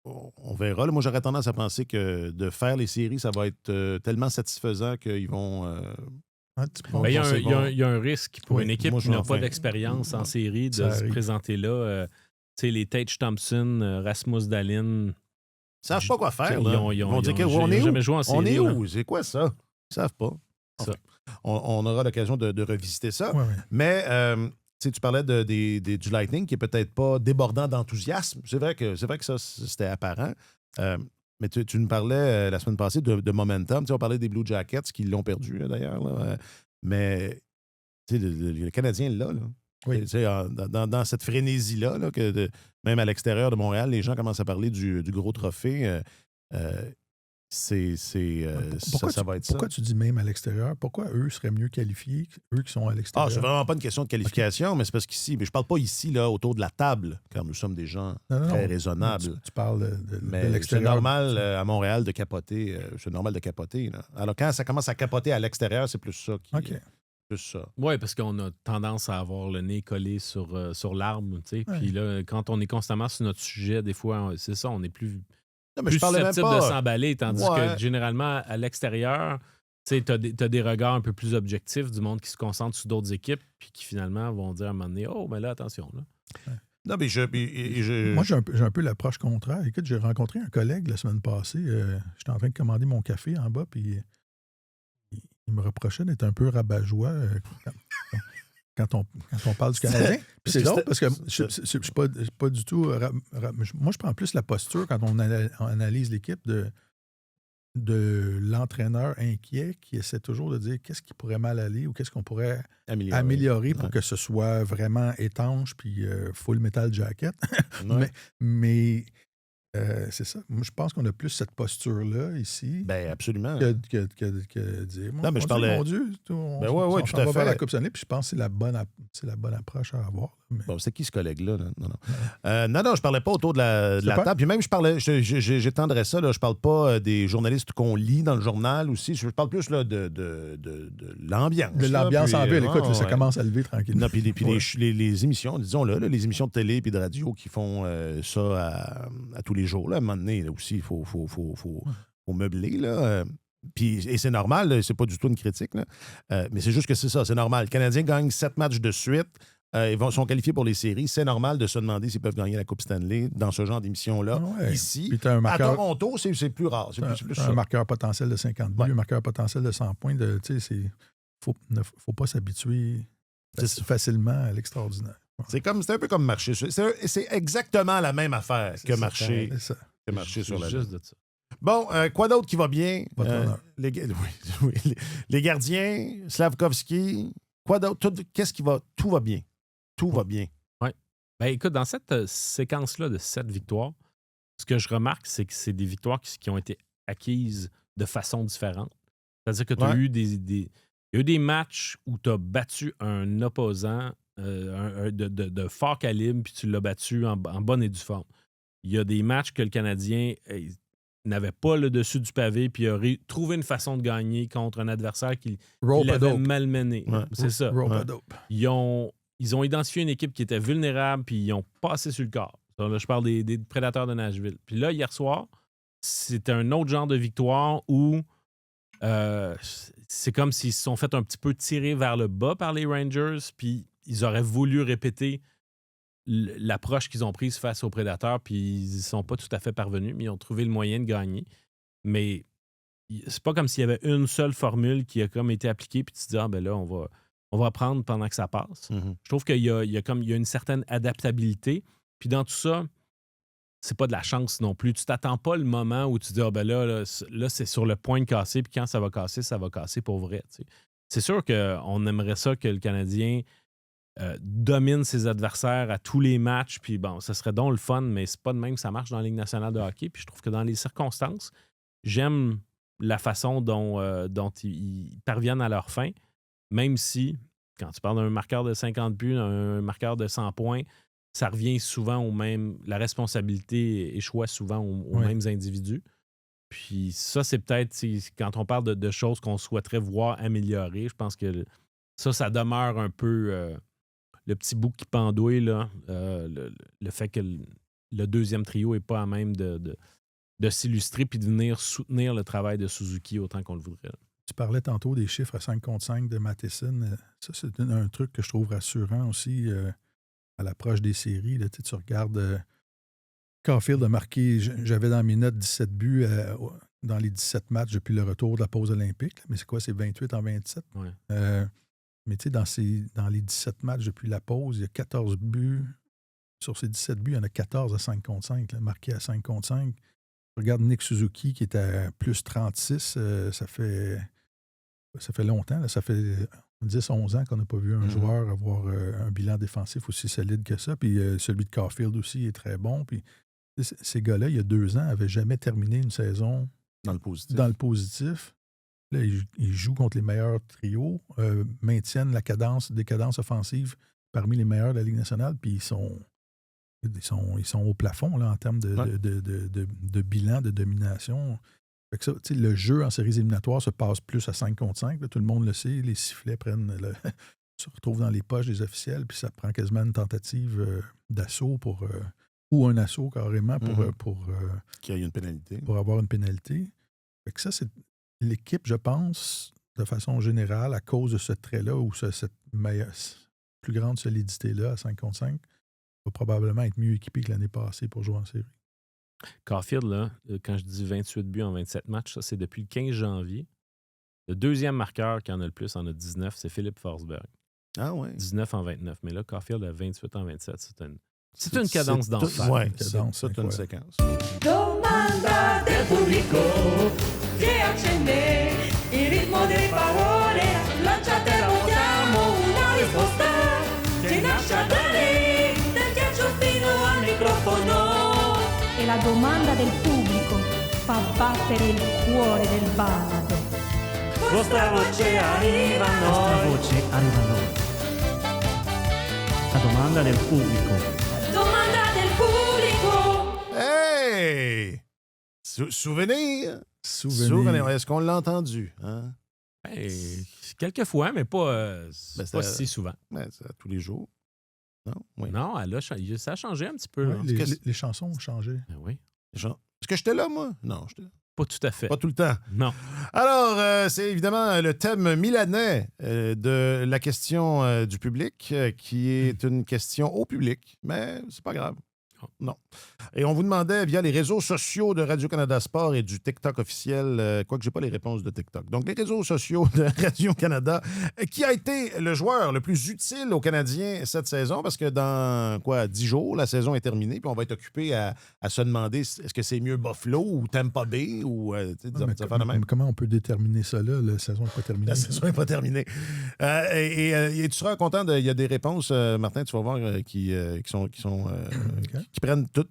on verra. Là, moi, j'aurais tendance à penser que de faire les séries, ça va être tellement satisfaisant qu'ils vont. Il y a un risque pour une équipe qui n'a pas d'expérience en série de se présenter là. Tu sais, les Tage Thompson, Rasmus Dahlin. Ils savent pas quoi faire. Ils vont dire qu'on est jamais joué en série. On est où? C'est quoi ça? Ils savent pas. Enfin, on aura l'occasion de revisiter ça. Ouais. Mais tu parlais du Lightning qui est peut-être pas débordant d'enthousiasme. C'est vrai que ça, c'était apparent. Mais tu nous parlais la semaine passée de momentum. On parlait des Blue Jackets qui l'ont perdu, d'ailleurs. Mais le Canadien, là. Oui. Dans cette frénésie-là, même à l'extérieur de Montréal, les gens commencent à parler du gros trophée. Ça va être ça. Pourquoi tu dis même à l'extérieur? Pourquoi eux seraient mieux qualifiés, eux qui sont à l'extérieur? C'est vraiment pas une question de qualification, mais c'est parce qu'ici, mais je parle pas ici, là, autour de la table, car nous sommes des gens très raisonnables. Tu parles de l'extérieur. C'est normal à Montréal de capoter. C'est normal de capoter. Là. Alors, quand ça commence à capoter à l'extérieur, c'est plus ça qui... OK. Oui, parce qu'on a tendance à avoir le nez collé sur l'arbre. Puis là, quand on est constamment sur notre sujet, des fois, c'est ça, on est plus susceptible de s'emballer. Tandis que généralement, à l'extérieur, tu as des regards un peu plus objectifs du monde qui se concentre sur d'autres équipes puis qui finalement vont dire à un moment donné, oh, mais là, attention. Là. Ouais. Non, mais Moi, j'ai un peu l'approche contraire. Écoute, j'ai rencontré un collègue la semaine passée. J'étais en train de commander mon café en bas, puis il me reprochait d'être un peu rabat-joie quand on parle du Canadien. Puis c'est drôle parce que je suis pas du tout... Moi, je prends plus la posture quand on analyse l'équipe de l'entraîneur inquiet qui essaie toujours de dire qu'est-ce qui pourrait mal aller ou qu'est-ce qu'on pourrait améliorer pour que ce soit vraiment étanche puis full metal jacket. Mais C'est ça. Moi, je pense qu'on a plus cette posture-là ici. Ben absolument. Que dire. Non, mais je parlais. Mon Dieu, on tout à fait. Vers la Coupe Stanley, puis je pense que c'est la bonne approche à avoir. Mais... Bon, c'est qui ce collègue-là? Non, je parlais pas autour de la table. Puis même, j'étendrais ça, là, je parle pas des journalistes qu'on lit dans le journal aussi. Je parle plus là, de l'ambiance. De l'ambiance en ville. Écoute, ça commence à lever tranquillement. Non, puis les émissions, disons-le, les émissions de télé et de radio qui font ça à tous les jours. Là, à un moment donné, là, aussi, il faut meubler. Là. Et c'est normal, c'est pas du tout une critique. Là. Mais c'est juste que c'est ça, c'est normal. Le Canadien gagne 7 matchs de suite. Ils sont qualifiés pour les séries. C'est normal de se demander s'ils peuvent gagner la Coupe Stanley dans ce genre d'émission-là. Ouais. Ici, à Toronto, c'est plus rare. C'est plus un marqueur potentiel de 50 buts, un marqueur potentiel de 100 points. Faut pas s'habituer facilement à l'extraordinaire. C'est un peu comme marcher. C'est exactement la même affaire que marcher sur la juste de ça. Bon, quoi d'autre qui va bien? Les gardiens, Slavkovski, quoi d'autre? Qu'est-ce qui va? Tout va bien. Tout va bien. Oui. Ben, écoute, dans cette séquence-là de 7 victoires, ce que je remarque, c'est que c'est des victoires qui ont été acquises de façon différente. C'est-à-dire que tu as eu il y a eu des matchs où tu as battu un opposant de fort calibre, puis tu l'as battu en bonne et due forme. Il y a des matchs que le Canadien n'avait pas le dessus du pavé, puis il a trouvé une façon de gagner contre un adversaire qui l'avait malmené. Ouais. C'est ça. Ouais. Ils ont identifié une équipe qui était vulnérable, puis ils ont passé sur le corps. Là, je parle des Prédateurs de Nashville. Puis là, hier soir, c'était un autre genre de victoire où c'est comme s'ils se sont fait un petit peu tirer vers le bas par les Rangers, puis ils auraient voulu répéter l'approche qu'ils ont prise face aux Prédateurs, puis ils ne sont pas tout à fait parvenus, mais ils ont trouvé le moyen de gagner. Mais c'est pas comme s'il y avait une seule formule qui a comme été appliquée, puis tu te dis, ben là, on va apprendre pendant que ça passe. Mm-hmm. Je trouve qu'il y a une certaine adaptabilité. Puis dans tout ça, c'est pas de la chance non plus. Tu t'attends pas le moment où tu dis, ben là, c'est sur le point de casser, puis quand ça va casser pour vrai. T'sais. C'est sûr qu'on aimerait ça que le Canadien domine ses adversaires à tous les matchs, puis bon, ça serait donc le fun, mais c'est pas de même que ça marche dans la Ligue nationale de hockey. Puis je trouve que dans les circonstances, j'aime la façon dont ils parviennent à leur fin, même si, quand tu parles d'un marqueur de 50 buts, un marqueur de 100 points, ça revient souvent au même... La responsabilité échoue souvent aux mêmes individus. Puis ça, c'est peut-être, quand on parle de choses qu'on souhaiterait voir améliorer, je pense que ça demeure un peu le petit bout qui pendouille, là, le fait que le deuxième trio n'est pas à même de s'illustrer puis de venir soutenir le travail de Suzuki autant qu'on le voudrait. Là. Tu parlais tantôt des chiffres à 5 contre 5 de Matheson. Ça, c'est un truc que je trouve rassurant aussi à l'approche des séries. Là, tu regardes... Caulfield a marqué, j'avais dans mes notes 17 buts dans les 17 matchs depuis le retour de la pause olympique. Là, mais c'est quoi, c'est 28 en 27? Ouais. Mais tu sais, dans les 17 matchs depuis la pause, il y a 14 buts. Sur ces 17 buts, il y en a 14 à 5 contre 5, là, marqués à 5 contre 5. Je regarde Nick Suzuki qui est à plus 36. Ça fait longtemps. Là, ça fait 10-11 ans qu'on n'a pas vu un joueur avoir un bilan défensif aussi solide que ça. Puis celui de Caulfield aussi est très bon. Puis ces gars-là, il y a 2 ans, n'avaient jamais terminé une saison dans le positif. Là, ils jouent contre les meilleurs trios, maintiennent des cadences offensives parmi les meilleurs de la Ligue nationale, puis ils sont au plafond là, en termes de bilan, de domination. Fait que ça, le jeu en séries éliminatoires se passe plus à 5 contre 5. Là, tout le monde le sait. Les sifflets se retrouvent dans les poches des officiels, puis ça prend quasiment une tentative d'assaut ou un assaut carrément pour qu'il y ait une pénalité. Pour avoir une pénalité. Fait que ça, c'est l'équipe, je pense, de façon générale, à cause de ce trait-là ou cette plus grande solidité-là à 5 contre 5, va probablement être mieux équipé que l'année passée pour jouer en série. Caulfield, là, quand je dis 28 buts en 27 matchs, ça, c'est depuis le 15 janvier. Le deuxième marqueur qui en a le plus, en a 19, c'est Philippe Forsberg. Ah ouais. 19 en 29. Mais là, Caulfield a 28 en 27. C'est une cadence d'enfer. Oui, c'est une séquence. Domanda del pubblico che accende il ritmo delle parole. Lanciate, votiamo una risposta che nasce da lì, del ghiaccio fino al microfono. E la domanda del pubblico fa battere il cuore del ballato. Vostra voce arriva a noi. Voce arriva a noi. La domanda del pubblico. Domanda del pubblico. Hey! Souvenir! Souvenir. Est-ce qu'on l'a entendu? Hein? Hey, quelques fois, mais pas, pas si souvent. Ben, tous les jours. Non? Oui. Non, ça a changé un petit peu. Ouais, là. les chansons ont changé. Ben oui. Est-ce que j'étais là, moi? Non, j'étais là. Pas tout à fait. Pas tout le temps. Non. Alors, c'est évidemment le thème milanais de la question du public, qui est une question au public, mais c'est pas grave. Non. Et on vous demandait via les réseaux sociaux de Radio-Canada Sport et du TikTok officiel, quoique j'ai pas les réponses de TikTok. Donc, les réseaux sociaux de Radio-Canada, qui a été le joueur le plus utile aux Canadiens cette saison, parce que dans, 10 jours, la saison est terminée, puis on va être occupé à se demander est-ce que c'est mieux Buffalo ou Tampa Bay ou des affaires de même. Comment on peut déterminer ça là? La saison n'est pas terminée. La saison n'est pas terminée. Et tu seras content, il y a des réponses, Martin, tu vas voir, qui prennent tout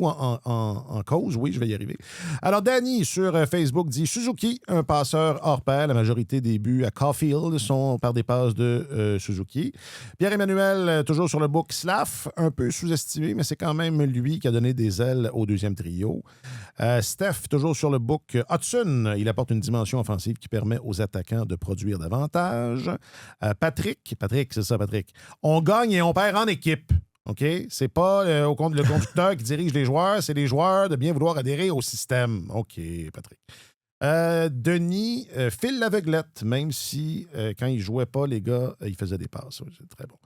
en cause. Oui, je vais y arriver. Alors, Danny, sur Facebook, dit Suzuki, un passeur hors pair. La majorité des buts à Caulfield sont par des passes de Suzuki. Pierre-Emmanuel, toujours sur le book Slav, un peu sous-estimé, mais c'est quand même lui qui a donné des ailes au deuxième trio. Steph, toujours sur le book Hudson, il apporte une dimension offensive qui permet aux attaquants de produire davantage. Patrick, c'est ça, Patrick. On gagne et on perd en équipe. OK? C'est pas le conducteur qui dirige les joueurs, c'est les joueurs de bien vouloir adhérer au système. OK, Patrick. Denis file l'aveuglette, même si quand il jouait pas, les gars, ils faisaient des passes. C'est très bon.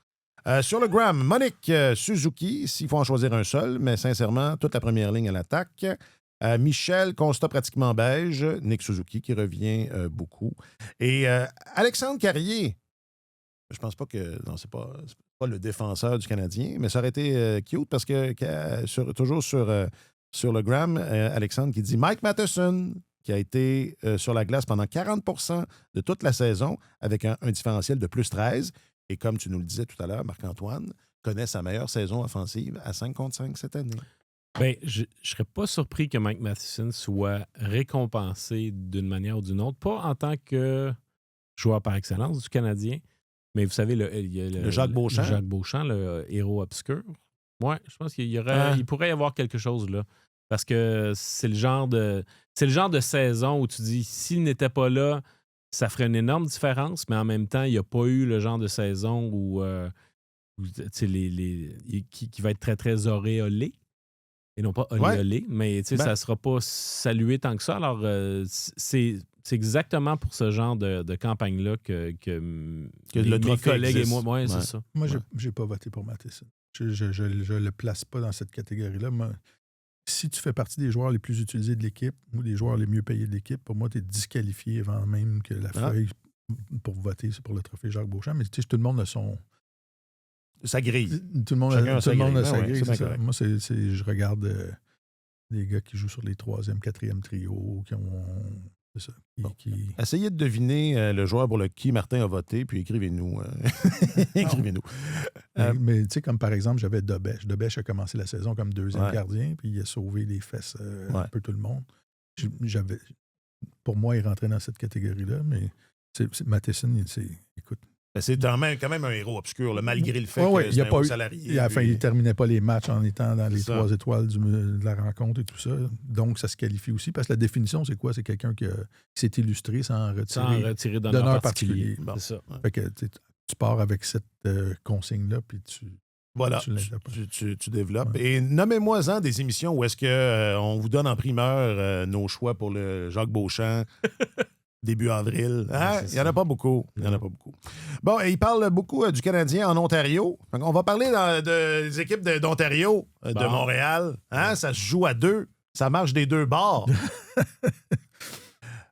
Sur le gram, Monique Suzuki, s'il faut en choisir un seul, mais sincèrement, toute la première ligne à l'attaque. Michel, constat pratiquement beige. Nick Suzuki qui revient beaucoup. Et Alexandre Carrier, je pense pas que... Non, c'est pas le défenseur du Canadien, mais ça aurait été cute parce que toujours sur le gram, Alexandre qui dit Mike Matheson, qui a été sur la glace pendant 40% de toute la saison avec un différentiel de plus 13. Et comme tu nous le disais tout à l'heure, Marc-Antoine connaît sa meilleure saison offensive à 5 contre 5 cette année. Bien, je ne serais pas surpris que Mike Matheson soit récompensé d'une manière ou d'une autre, pas en tant que joueur par excellence du Canadien, mais vous savez, il y a le Jacques Beauchamp. Le Jacques Beauchamp, le héros obscur. Oui, je pense il pourrait y avoir quelque chose là. Parce que c'est le genre de saison où tu dis, s'il n'était pas là, ça ferait une énorme différence, mais en même temps, il n'y a pas eu le genre de saison où qui va être très, très auréolé. Et non pas olé, mais ça ne sera pas salué tant que ça. Alors, c'est exactement pour ce genre de campagne-là que mes collègues et moi... Oui, c'est ça. Moi, je n'ai pas voté pour Matheson. Je ne le place pas dans cette catégorie-là. Moi, si tu fais partie des joueurs les plus utilisés de l'équipe ou des joueurs les mieux payés de l'équipe, pour moi, tu es disqualifié avant même que la feuille pour voter pour le trophée Jacques Beauchamp. Mais tu sais, tout le monde a son... Ça grille. Tout le monde a sa grille. C'est ça. Moi, je regarde des gars qui jouent sur les 3e, 4e trios, qui ont... C'est ça. Essayez de deviner le joueur pour qui Martin a voté, puis écrivez-nous. Écrivez-nous. Mais tu sais, comme par exemple, j'avais Dobèche. Dobèche a commencé la saison comme 2e gardien, puis il a sauvé les fesses un peu tout le monde. Pour moi, il rentrait dans cette catégorie-là, mais Matheson, écoute... C'est quand même un héros obscur, malgré le fait que c'est un haut salarié. Il ne terminait pas les matchs en étant dans les 3 étoiles de la rencontre et tout ça. Donc, ça se qualifie aussi. Parce que la définition, c'est quoi? C'est quelqu'un qui s'est illustré sans retirer d'honneur particulier. Bon. C'est ça. Fait que, tu pars avec cette consigne-là, puis tu développes. Ouais. Et nommez-moi-en des émissions où est-ce qu'on vous donne en primeur nos choix pour le Jacques Beauchamp. Début avril. Hein? Il n'y en a pas beaucoup. Bon, et il parle beaucoup du Canadien en Ontario. On va parler des équipes d'Ontario, de Montréal. Hein? Ça se joue à 2. Ça marche des 2 bords.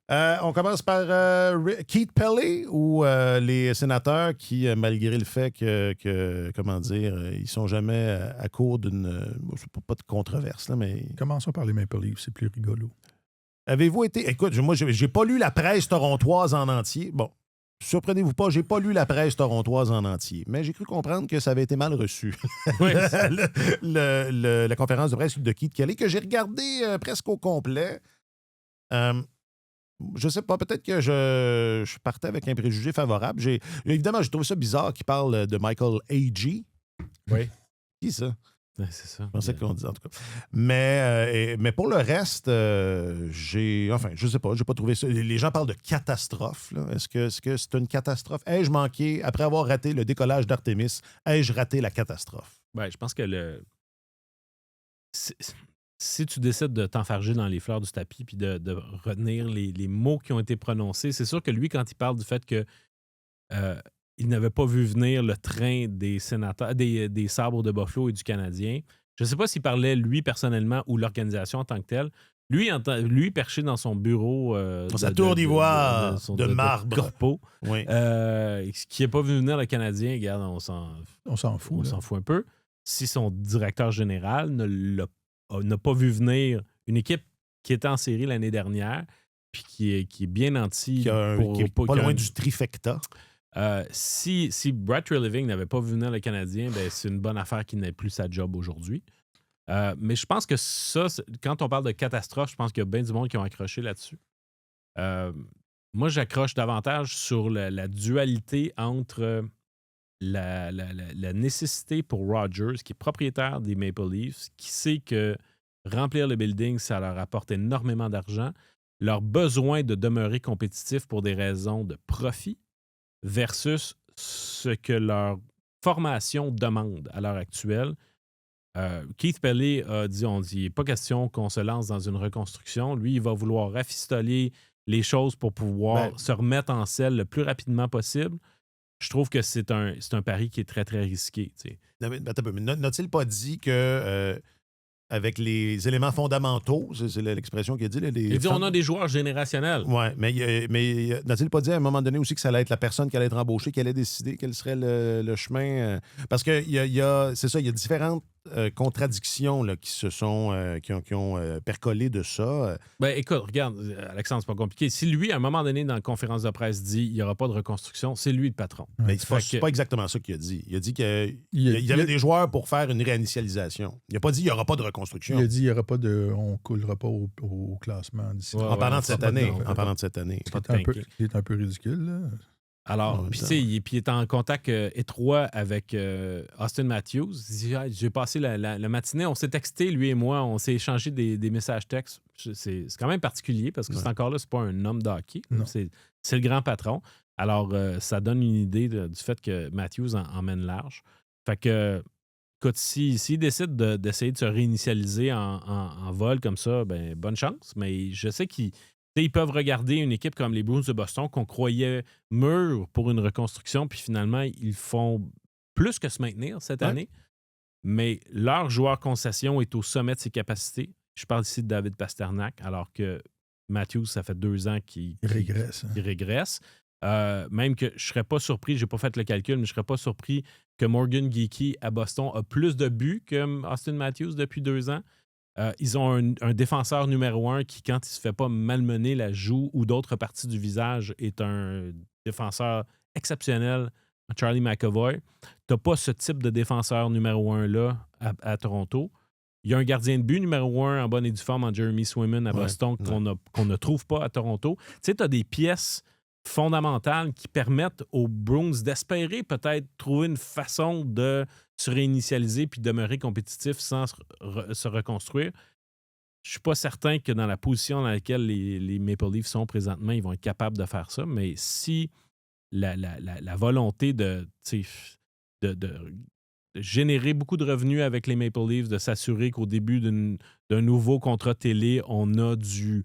On commence par Keith Pelley ou les sénateurs qui, malgré le fait que comment dire, ils sont jamais à court d'une... pas de controverse, là, mais... Commençons par les Maple Leafs, c'est plus rigolo. Avez-vous été... Écoute, moi, j'ai pas lu la presse torontoise en entier. Bon, surprenez-vous pas, j'ai pas lu la presse torontoise en entier, mais j'ai cru comprendre que ça avait été mal reçu. Oui. La conférence de presse de Keith Kelly, que j'ai regardé presque au complet. Je sais pas, peut-être que je partais avec un préjugé favorable. Évidemment, j'ai trouvé ça bizarre qu'il parle de Michael A.G. Oui. Qui ça? Ouais, c'est ça. Je pensais qu'on disait en tout cas. Mais pour le reste, je sais pas, j'ai pas trouvé ça. Les gens parlent de catastrophe. Là. Est-ce que c'est une catastrophe? Ai-je manqué, après avoir raté le décollage d'Artemis, ai-je raté la catastrophe? Ben, je pense que si tu décides de t'enfarger dans les fleurs du tapis puis de retenir les mots qui ont été prononcés, c'est sûr que lui, quand il parle du fait que il n'avait pas vu venir le train des sénateurs, des Sabres de Buffalo et du Canadien. Je ne sais pas s'il parlait lui personnellement ou l'organisation en tant que telle. Lui perché dans son bureau. Dans sa tour d'ivoire de marbre. Corpo. Oui. Qui n'a pas vu venir le Canadien, regarde, on s'en fout. On s'en fout un peu. Si son directeur général n'a pas vu venir une équipe qui était en série l'année dernière, puis qui est bien nantie. Qui est pas loin du trifecta. Si Brett Treliving n'avait pas vu venir le Canadien, ben, c'est une bonne affaire qu'il n'ait plus sa job aujourd'hui. Mais je pense que ça, quand on parle de catastrophe, je pense qu'il y a bien du monde qui ont accroché là-dessus. Moi, j'accroche davantage sur la dualité entre la nécessité pour Rogers, qui est propriétaire des Maple Leafs, qui sait que remplir le building, ça leur apporte énormément d'argent, leur besoin de demeurer compétitif pour des raisons de profit, versus ce que leur formation demande à l'heure actuelle. Keith Pellet a dit, il n'est pas question qu'on se lance dans une reconstruction. Lui, il va vouloir rafistoler les choses pour pouvoir se remettre en selle le plus rapidement possible. Je trouve que c'est un pari qui est très, très risqué. Tu sais. N'a-t-il pas dit que avec les éléments fondamentaux, c'est l'expression qu'il a dit. Il dit on a des joueurs générationnels. Oui, mais n'a-t-il pas dit à un moment donné aussi que ça allait être la personne qui allait être embauchée, qui allait décider quel serait le chemin? Parce que c'est ça, il y a différentes contradictions là, qui ont percolé de ça. Ben, écoute, regarde, Alexandre, c'est pas compliqué. Si lui, à un moment donné, dans la conférence de presse, dit il n'y aura pas de reconstruction, c'est lui le patron. Mais c'est pas exactement ça qu'il a dit. Il a dit qu'il y avait des joueurs pour faire une réinitialisation. Il n'a pas dit il n'y aura pas de reconstruction. Il a dit il y aura pas on ne coulera pas au classement d'ici. En parlant de cette année. Il est un peu ridicule, là. Alors, puis tu sais, il est en contact étroit avec Austin Matthews. Il dit, j'ai passé la matinée, on s'est texté, lui et moi, on s'est échangé des messages textes. C'est quand même particulier parce que c'est encore là, c'est pas un homme de hockey. C'est le grand patron. Alors, ça donne une idée du fait que Matthews emmène large. Fait que, écoute, s'il décide d'essayer de se réinitialiser en vol comme ça, ben bonne chance. Mais je sais qu'ils peuvent regarder une équipe comme les Bruins de Boston qu'on croyait mûrs pour une reconstruction, puis finalement, ils font plus que se maintenir cette année. Mais leur joueur concession est au sommet de ses capacités. Je parle ici de David Pasternak, alors que Matthews, ça fait 2 ans qu'il régresse. Même que je ne serais pas surpris, je n'ai pas fait le calcul, mais je ne serais pas surpris que Morgan Geekie à Boston a plus de buts que Austin Matthews depuis 2 ans. Ils ont un défenseur numéro 1 qui, quand il ne se fait pas malmener la joue ou d'autres parties du visage, est un défenseur exceptionnel, Charlie McAvoy. Tu n'as pas ce type de défenseur numéro 1-là à Toronto. Il y a un gardien de but numéro 1 en bonne et due forme en Jeremy Swayman à Boston qu'on ne trouve pas à Toronto. Tu sais, tu as des pièces fondamentales qui permettent aux Bruins d'espérer peut-être trouver une façon de se réinitialiser puis demeurer compétitif sans se reconstruire. Je ne suis pas certain que dans la position dans laquelle les Maple Leafs sont présentement, ils vont être capables de faire ça, mais si la volonté de générer beaucoup de revenus avec les Maple Leafs, de s'assurer qu'au début d'un nouveau contrat télé, on a du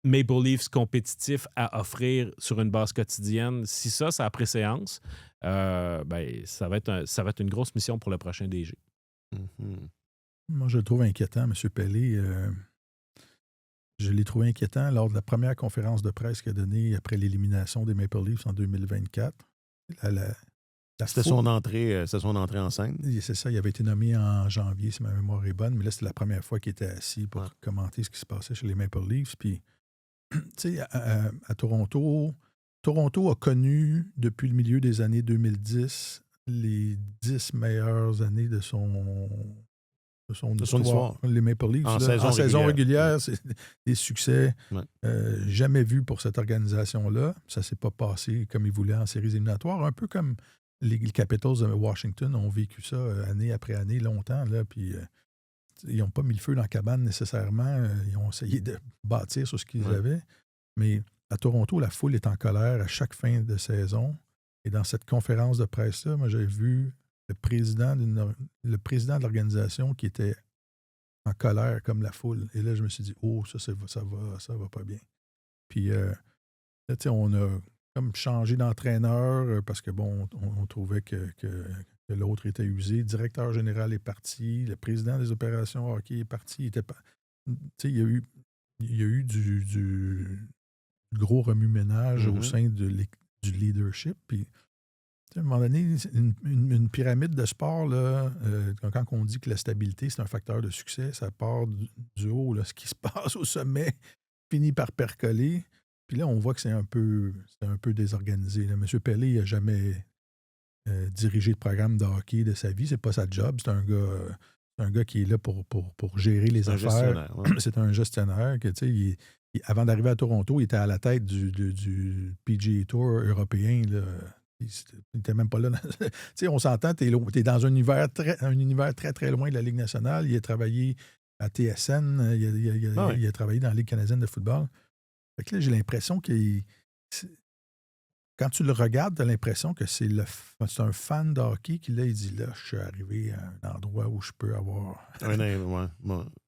Maple Leafs compétitif à offrir sur une base quotidienne. Si ça a préséance, ça va être une grosse mission pour le prochain DG. Mm-hmm. Moi, je le trouve inquiétant, M. Pellet. Je l'ai trouvé inquiétant lors de la première conférence de presse qu'il a donnée après l'élimination des Maple Leafs en 2024. C'était son entrée en scène. C'est ça, il avait été nommé en janvier, si ma mémoire est bonne, mais là, c'était la première fois qu'il était assis pour commenter ce qui se passait chez les Maple Leafs. Puis, tu sais, à Toronto, Toronto a connu, depuis le milieu des années 2010, les 10 meilleures années de son histoire. Les Maple Leafs. En saison régulière, c'est des succès jamais vus pour cette organisation-là. Ça ne s'est pas passé comme ils voulaient en séries éliminatoires. Un peu comme les Capitals de Washington ont vécu ça année après année, longtemps. Là, puis, ils n'ont pas mis le feu dans la cabane nécessairement. Ils ont essayé de bâtir sur ce qu'ils avaient. Mais à Toronto, la foule est en colère à chaque fin de saison. Et dans cette conférence de presse-là, moi, j'ai vu le président de l'organisation qui était en colère comme la foule. Et là, je me suis dit, ça va pas bien. Puis là, on a comme changé d'entraîneur parce que, bon, on trouvait que l'autre était usé. Le directeur général est parti. Le président des opérations hockey est parti. Il y a eu du gros remue-ménage au sein du leadership. Puis, à un moment donné, une pyramide de sport, là, quand on dit que la stabilité, c'est un facteur de succès, ça part du haut. Là, ce qui se passe au sommet finit par percoler. Puis là, on voit que c'est un peu désorganisé. Là. M. Pellet n'a jamais dirigé de programme de hockey de sa vie. C'est pas sa job. C'est un gars qui est là pour gérer les affaires. C'est un gestionnaire que, avant d'arriver à Toronto, il était à la tête du PGA Tour européen. Là. Il n'était même pas là. On s'entend, tu es dans un univers très, très loin de la Ligue nationale. Il a travaillé à TSN. Il a travaillé dans la Ligue canadienne de football. Fait que là, j'ai l'impression que quand tu le regardes, tu as l'impression que c'est un fan de hockey qui, là, il dit, là, je suis arrivé à un endroit où je peux avoir...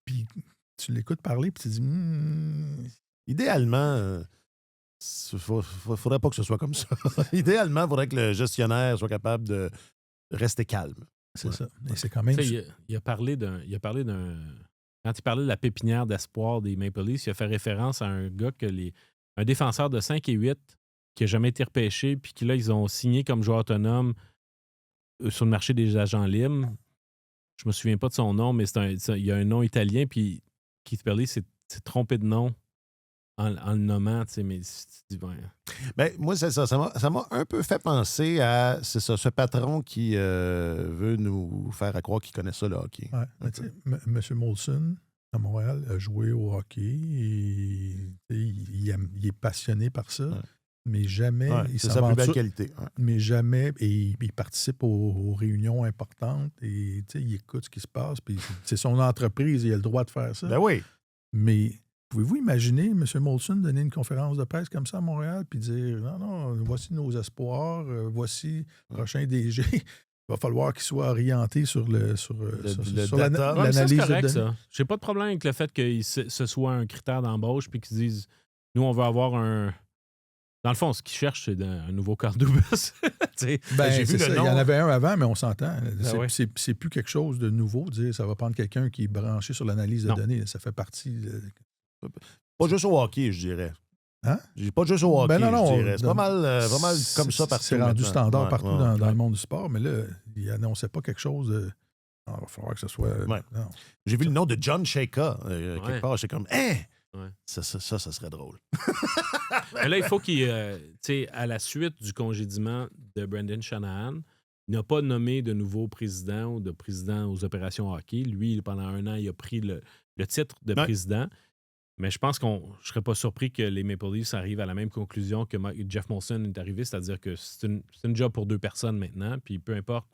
Puis tu l'écoutes parler, puis tu dis... Idéalement, il ne faudrait pas que ce soit comme ça. Idéalement, il faudrait que le gestionnaire soit capable de rester calme. C'est ça. Et c'est quand même... Il a parlé d'un... Quand il parlait de la pépinière d'espoir des Maple Leafs, il a fait référence à un gars un défenseur de 5 et 8 qui n'a jamais été repêché, puis qui, là, ils ont signé comme joueur autonome sur le marché des agents libres. Je me souviens pas de son nom, mais il y a un nom italien, puis Keith Pellet s'est trompé de nom en le nommant, tu sais, mais tu dis, ben, moi, c'est ça. Ça m'a un peu fait penser à ce patron qui veut nous faire croire qu'il connaît ça, le hockey. Ouais, M. Molson, à Montréal, a joué au hockey et il est passionné par ça. Ouais. Mais jamais... c'est sa plus belle qualité. Ouais. Mais jamais... Et il participe aux réunions importantes et il écoute ce qui se passe. Puis c'est son entreprise, il a le droit de faire ça. Ben oui. Mais pouvez-vous imaginer M. Molson donner une conférence de presse comme ça à Montréal puis dire « Non, voici nos espoirs, voici le prochain DG. » Il va falloir qu'il soit orienté sur l'analyse de données. Ça. J'ai pas de problème avec le fait que ce soit un critère d'embauche puis qu'ils disent « Nous, on veut avoir un... » Dans le fond, ce qu'ils cherchent, c'est un nouveau quart double. J'ai vu le nom. Il y en avait un avant, mais on s'entend. C'est plus quelque chose de nouveau. Dire, ça va prendre quelqu'un qui est branché sur l'analyse de données. Ça fait partie... Pas juste au hockey, je dirais. Hein? Pas juste au hockey, je dirais. C'est pas mal comme ça partout. C'est rendu standard partout dans le monde du sport, mais là, il n'annonçait pas quelque chose de... il va falloir que ce soit... J'ai vu le nom de John Shaka quelque part. J'étais comme, ça serait drôle. Là, il faut qu'il... à la suite du congédiement de Brendan Shanahan, il n'a pas nommé de nouveau président ou de président aux opérations hockey. Lui, pendant 1 an, il a pris le titre de président. Mais je pense je ne serais pas surpris que les Maple Leafs arrivent à la même conclusion que Jeff Molson est arrivé, c'est-à-dire que c'est une job pour 2 personnes maintenant, puis peu importe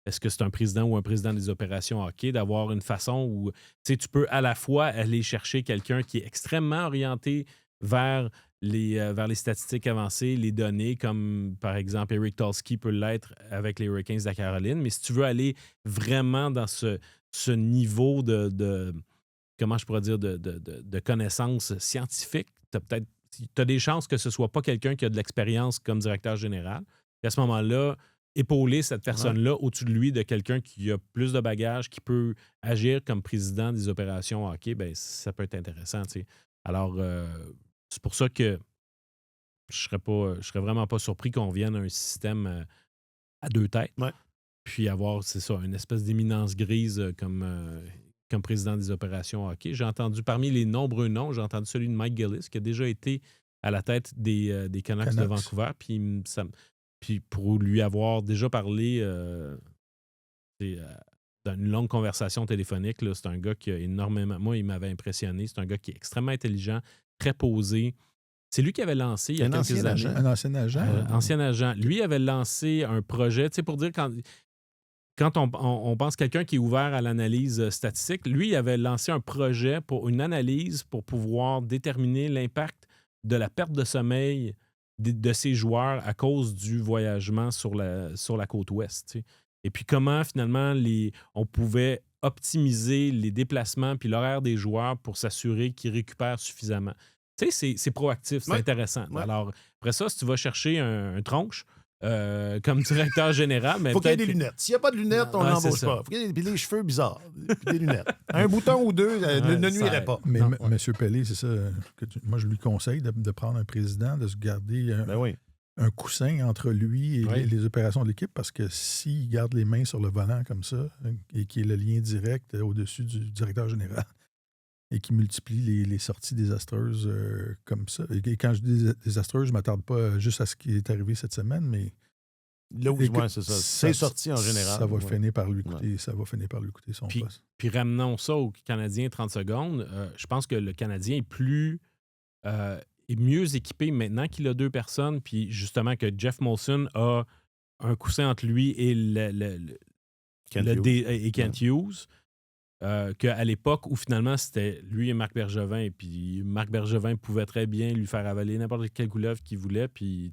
est-ce que c'est un président ou un président des opérations hockey, d'avoir une façon où tu peux à la fois aller chercher quelqu'un qui est extrêmement orienté vers les statistiques avancées, les données, comme par exemple Eric Tulsky peut l'être avec les Hurricanes de la Caroline, mais si tu veux aller vraiment dans ce niveau de comment je pourrais dire, de connaissances scientifiques, tu as des chances que ce ne soit pas quelqu'un qui a de l'expérience comme directeur général. Et à ce moment-là, épauler cette personne-là au-dessus de lui de quelqu'un qui a plus de bagages, qui peut agir comme président des opérations hockey, ben ça peut être intéressant. T'sais. Alors, c'est pour ça que je serais vraiment pas surpris qu'on vienne à un système à 2 têtes, puis avoir, c'est ça, une espèce d'éminence grise comme président des opérations hockey. J'ai entendu, parmi les nombreux noms, j'ai entendu celui de Mike Gillis, qui a déjà été à la tête des Canucks de Vancouver. Puis pour lui avoir déjà parlé dans une longue conversation téléphonique, là, c'est un gars qui a énormément... Moi, il m'avait impressionné. C'est un gars qui est extrêmement intelligent, très posé. C'est lui qui avait lancé il y a quelques années. Un ancien agent. Ancien agent. Lui avait lancé un projet, tu sais, pour dire quand on pense quelqu'un qui est ouvert à l'analyse statistique, lui, il avait lancé un projet pour une analyse pour pouvoir déterminer l'impact de la perte de sommeil de ses joueurs à cause du voyagement sur la côte ouest. Tu sais. Et puis comment, finalement, on pouvait optimiser les déplacements puis l'horaire des joueurs pour s'assurer qu'ils récupèrent suffisamment. Tu sais, c'est proactif, c'est intéressant. Ouais. Alors, après ça, si tu vas chercher un tronche, comme directeur général. Mais faut qu'il y ait des lunettes. S'il n'y a pas de lunettes, on n'embauche pas. Faut qu'il y ait les cheveux bizarres, puis des lunettes. Un bouton ou deux ne nuirait pas. Mais M. Pellé, c'est ça. Moi, je lui conseille de prendre un président, de se garder un coussin entre lui et les opérations de l'équipe, parce que s'il garde les mains sur le volant comme ça, et qu'il est le lien direct au-dessus du directeur général, et qui multiplie les sorties désastreuses comme ça. Et quand je dis désastreuses, je ne m'attarde pas juste à ce qui est arrivé cette semaine, mais... Là où c'est ça. C'est sorti en général. Ça va finir par lui coûter, son poste. Puis ramenons ça au Canadien 30 secondes. Je pense que le Canadien est mieux équipé maintenant qu'il a 2 personnes, puis justement que Jeff Molson a un coussin entre lui et Kent Hughes. Qu'à l'époque où finalement c'était lui et Marc Bergevin, et puis Marc Bergevin pouvait très bien lui faire avaler n'importe quel couleuvre qu'il voulait, puis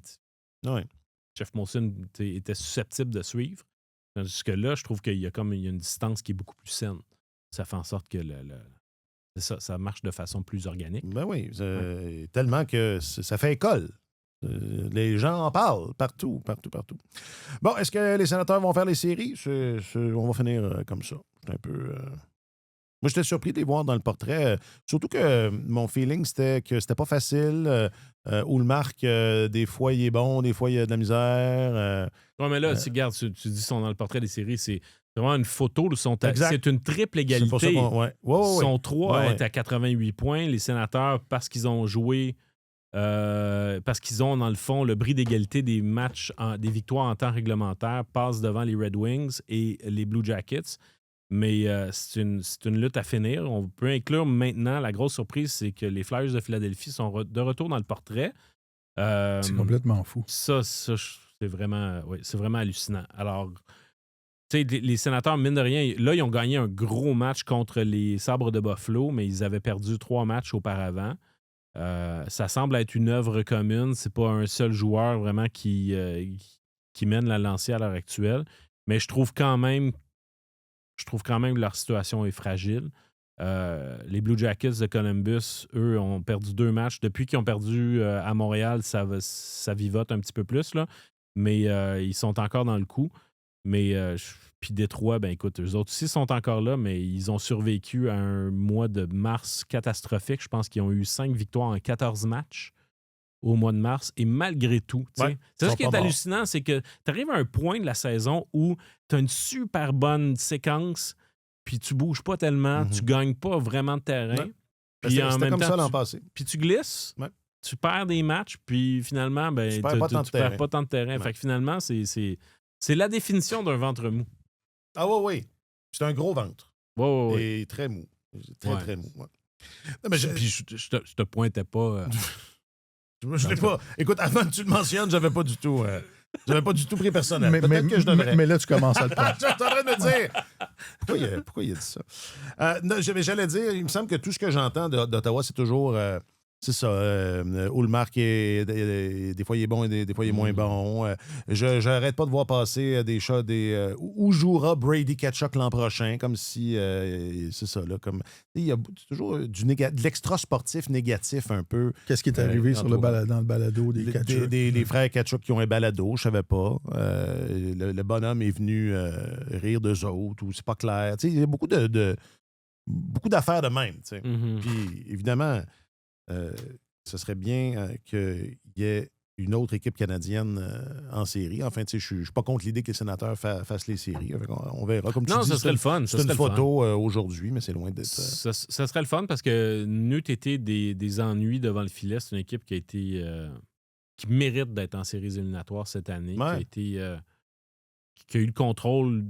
Jeff Molson était susceptible de suivre. Tandis que là, je trouve qu'il y a une distance qui est beaucoup plus saine. Ça fait en sorte que ça marche de façon plus organique. Ben oui, tellement que ça fait école. Les gens en parlent partout. Bon, est-ce que les Sénateurs vont faire les séries? On va finir comme ça. C'est un peu... Moi, j'étais surpris de les voir dans le portrait. Surtout que mon feeling, c'était que c'était pas facile. Ullmark, des fois, il est bon, des fois, il y a de la misère. Oui, mais là, regarde, tu dis qu'ils sont dans le portrait des séries, c'est vraiment une photo. C'est une triple égalité. C'est pour ça Ils sont 3 à 88 points. Les Sénateurs, parce qu'ils ont joué... parce qu'ils ont, dans le fond, le bris d'égalité des matchs, des victoires en temps réglementaire, passent devant les Red Wings et les Blue Jackets. Mais c'est une lutte à finir. On peut inclure maintenant, la grosse surprise, c'est que les Flyers de Philadelphie sont de retour dans le portrait. C'est complètement fou. Ça c'est vraiment hallucinant. Alors, tu sais, les Sénateurs, mine de rien, là, ils ont gagné un gros match contre les Sabres de Buffalo, mais ils avaient perdu 3 matchs auparavant. Ça semble être une œuvre commune. C'est pas un seul joueur vraiment qui mène la lancée à l'heure actuelle. Mais je trouve quand même que leur situation est fragile. Les Blue Jackets de Columbus, eux, ont perdu 2 matchs. Depuis qu'ils ont perdu à Montréal, ça vivote un petit peu plus, là. Mais ils sont encore dans le coup. Mais puis Détroit, ben écoute, eux autres aussi sont encore là, mais ils ont survécu à un mois de mars catastrophique. Je pense qu'ils ont eu 5 victoires en 14 matchs au mois de mars. Et malgré tout, c'est ça qui est hallucinant, c'est que tu arrives à un point de la saison où tu as une super bonne séquence, puis tu bouges pas tellement, tu gagnes pas vraiment de terrain. Ouais. Puis en même temps, ça l'an passé. Puis tu glisses, tu perds des matchs, puis finalement, ben, tu perds pas tant de terrain. Fait que finalement, c'est la définition d'un ventre mou. Ah oui. C'est un gros ventre. Oui. Et très mou. Très mou. Ouais. Non, mais puis je te pointais pas... Je l'ai pas. Écoute, avant que tu le mentionnes, j'avais pas du tout pris personnel. Peut-être que je devrais. Mais là, tu commences à le prendre. Je suis en train de me dire. Pourquoi il a dit ça? Non, j'allais dire, il me semble que tout ce que j'entends d'Ottawa, c'est toujours. C'est ça. Ullmark, des fois, il est bon et des fois, il est moins bon. J'arrête pas de voir passer des chats. Où jouera Brady Tkachuk l'an prochain? Comme si. C'est ça, là. Il y a toujours de l'extra-sportif négatif un peu. Qu'est-ce qui est arrivé dans le balado des Tkachuk? Les frères Tkachuk qui ont un balado, je savais pas. Le bonhomme est venu rire d'eux autres, ou c'est pas clair. Il y a beaucoup d'affaires de même. Puis, évidemment. Ce serait bien qu'il y ait une autre équipe canadienne en série. Enfin, tu sais, je suis pas contre l'idée que les Sénateurs fassent les séries. On verra. Comme tu dis, ça serait le fun. C'est une photo aujourd'hui, mais c'est loin d'être... Ça serait le fun parce que n'eût été des ennuis devant le filet. C'est une équipe qui a été... qui mérite d'être en séries éliminatoires cette année, qui a eu le contrôle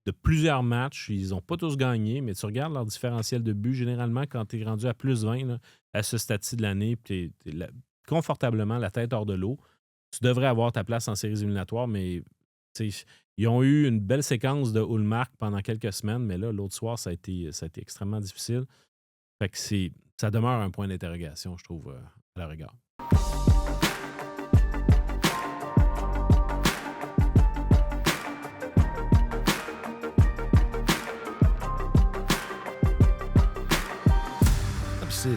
de plusieurs matchs. Ils n'ont pas tous gagné, mais tu regardes leur différentiel de but, généralement, quand tu es rendu à plus 20 là, à ce stade-ci de l'année, puis tu es confortablement la tête hors de l'eau, tu devrais avoir ta place en séries éliminatoires, mais ils ont eu une belle séquence de Ullmark pendant quelques semaines, mais là, l'autre soir, ça a été extrêmement difficile. Fait que ça demeure un point d'interrogation, je trouve, à leur égard.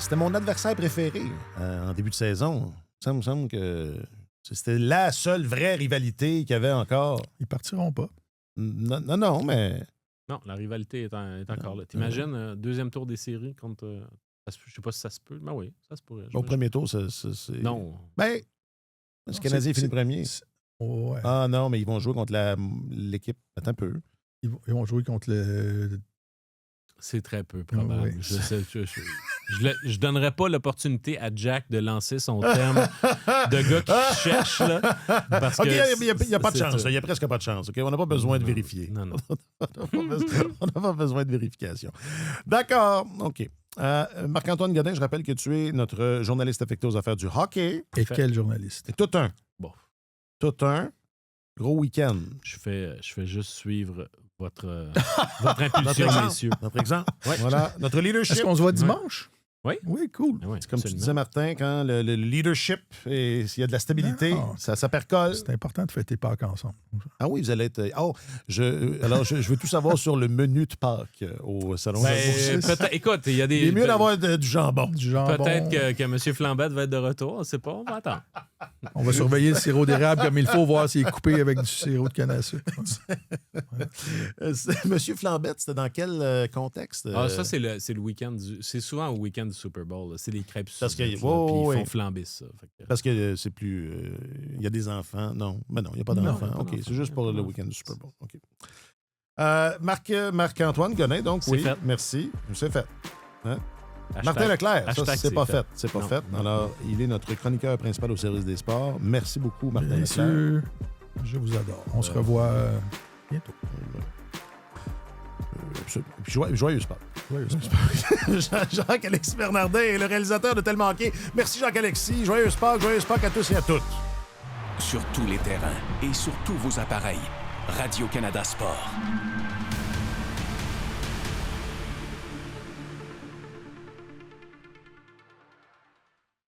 C'était mon adversaire préféré en début de saison. Ça me semble que c'était la seule vraie rivalité qu'il y avait encore. Ils partiront pas. Non, mais... Non, la rivalité est encore là. T'imagines, deuxième tour des séries contre... je sais pas si ça se peut. Mais oui, ça se pourrait. Au premier tour, c'est... Non. Ben, le Canadien finit premier. Ouais. Ah non, mais ils vont jouer contre l'équipe. Attends un peu. Ils vont jouer contre le... C'est très peu probable. Oui. Je donnerais pas l'opportunité à Jack de lancer son terme de gars qui cherche. Là, parce OK, que il n'y a pas de chance. Il n'y a presque pas de chance. OK? On n'a pas besoin de vérifier. Non. On n'a pas besoin de vérification. D'accord. OK. Marc-Antoine Godin, je rappelle que tu es notre journaliste affecté aux affaires du hockey. Et quel journaliste? Et tout un. Bon. Tout un. Gros week-end. Je fais juste suivre votre impulsion, messieurs. Notre exemple. Ouais. Voilà. Notre leadership. Est-ce qu'on se voit dimanche? Oui. Oui, cool. Oui, c'est comme tu disais, Martin, quand le leadership, s'il y a de la stabilité, ça percole. C'est important de fêter Pâques ensemble. Ah oui, vous allez être... je veux tout savoir sur le menu de Pâques au Salon. Écoute, il y a des... Il est mieux d'avoir du jambon. Peut-être que M. Flambette va être de retour. On ne sait pas. On va attendre. On va surveiller le sirop d'érable comme il faut, voir s'il est coupé avec du sirop de canne à sucre. M. Flambette, c'était dans quel contexte? Ça, c'est le week-end. C'est souvent au week-end du Super Bowl. Là. C'est les crêpes Parce Suzette, ils font flamber ça. Parce que c'est plus... Il y a des enfants. Non, mais non, il n'y a pas d'enfants. OK, c'est juste pour le week-end du Super Bowl. OK. Marc-Antoine Godin, donc, oui. Fait. Merci. C'est fait. Hein? Martin Leclerc, ça, c'est pas fait. C'est pas fait. Alors, il est notre chroniqueur principal au service des sports. Merci beaucoup, Martin Leclerc. Je vous adore. On se revoit bientôt. Puis joyeuse Pâques. Jacques-Alexis Bernardin est le réalisateur de Tellement Hockey. Merci Jacques-Alexis. Joyeuse Pâques à tous et à toutes. Sur tous les terrains et sur tous vos appareils, Radio-Canada Sport.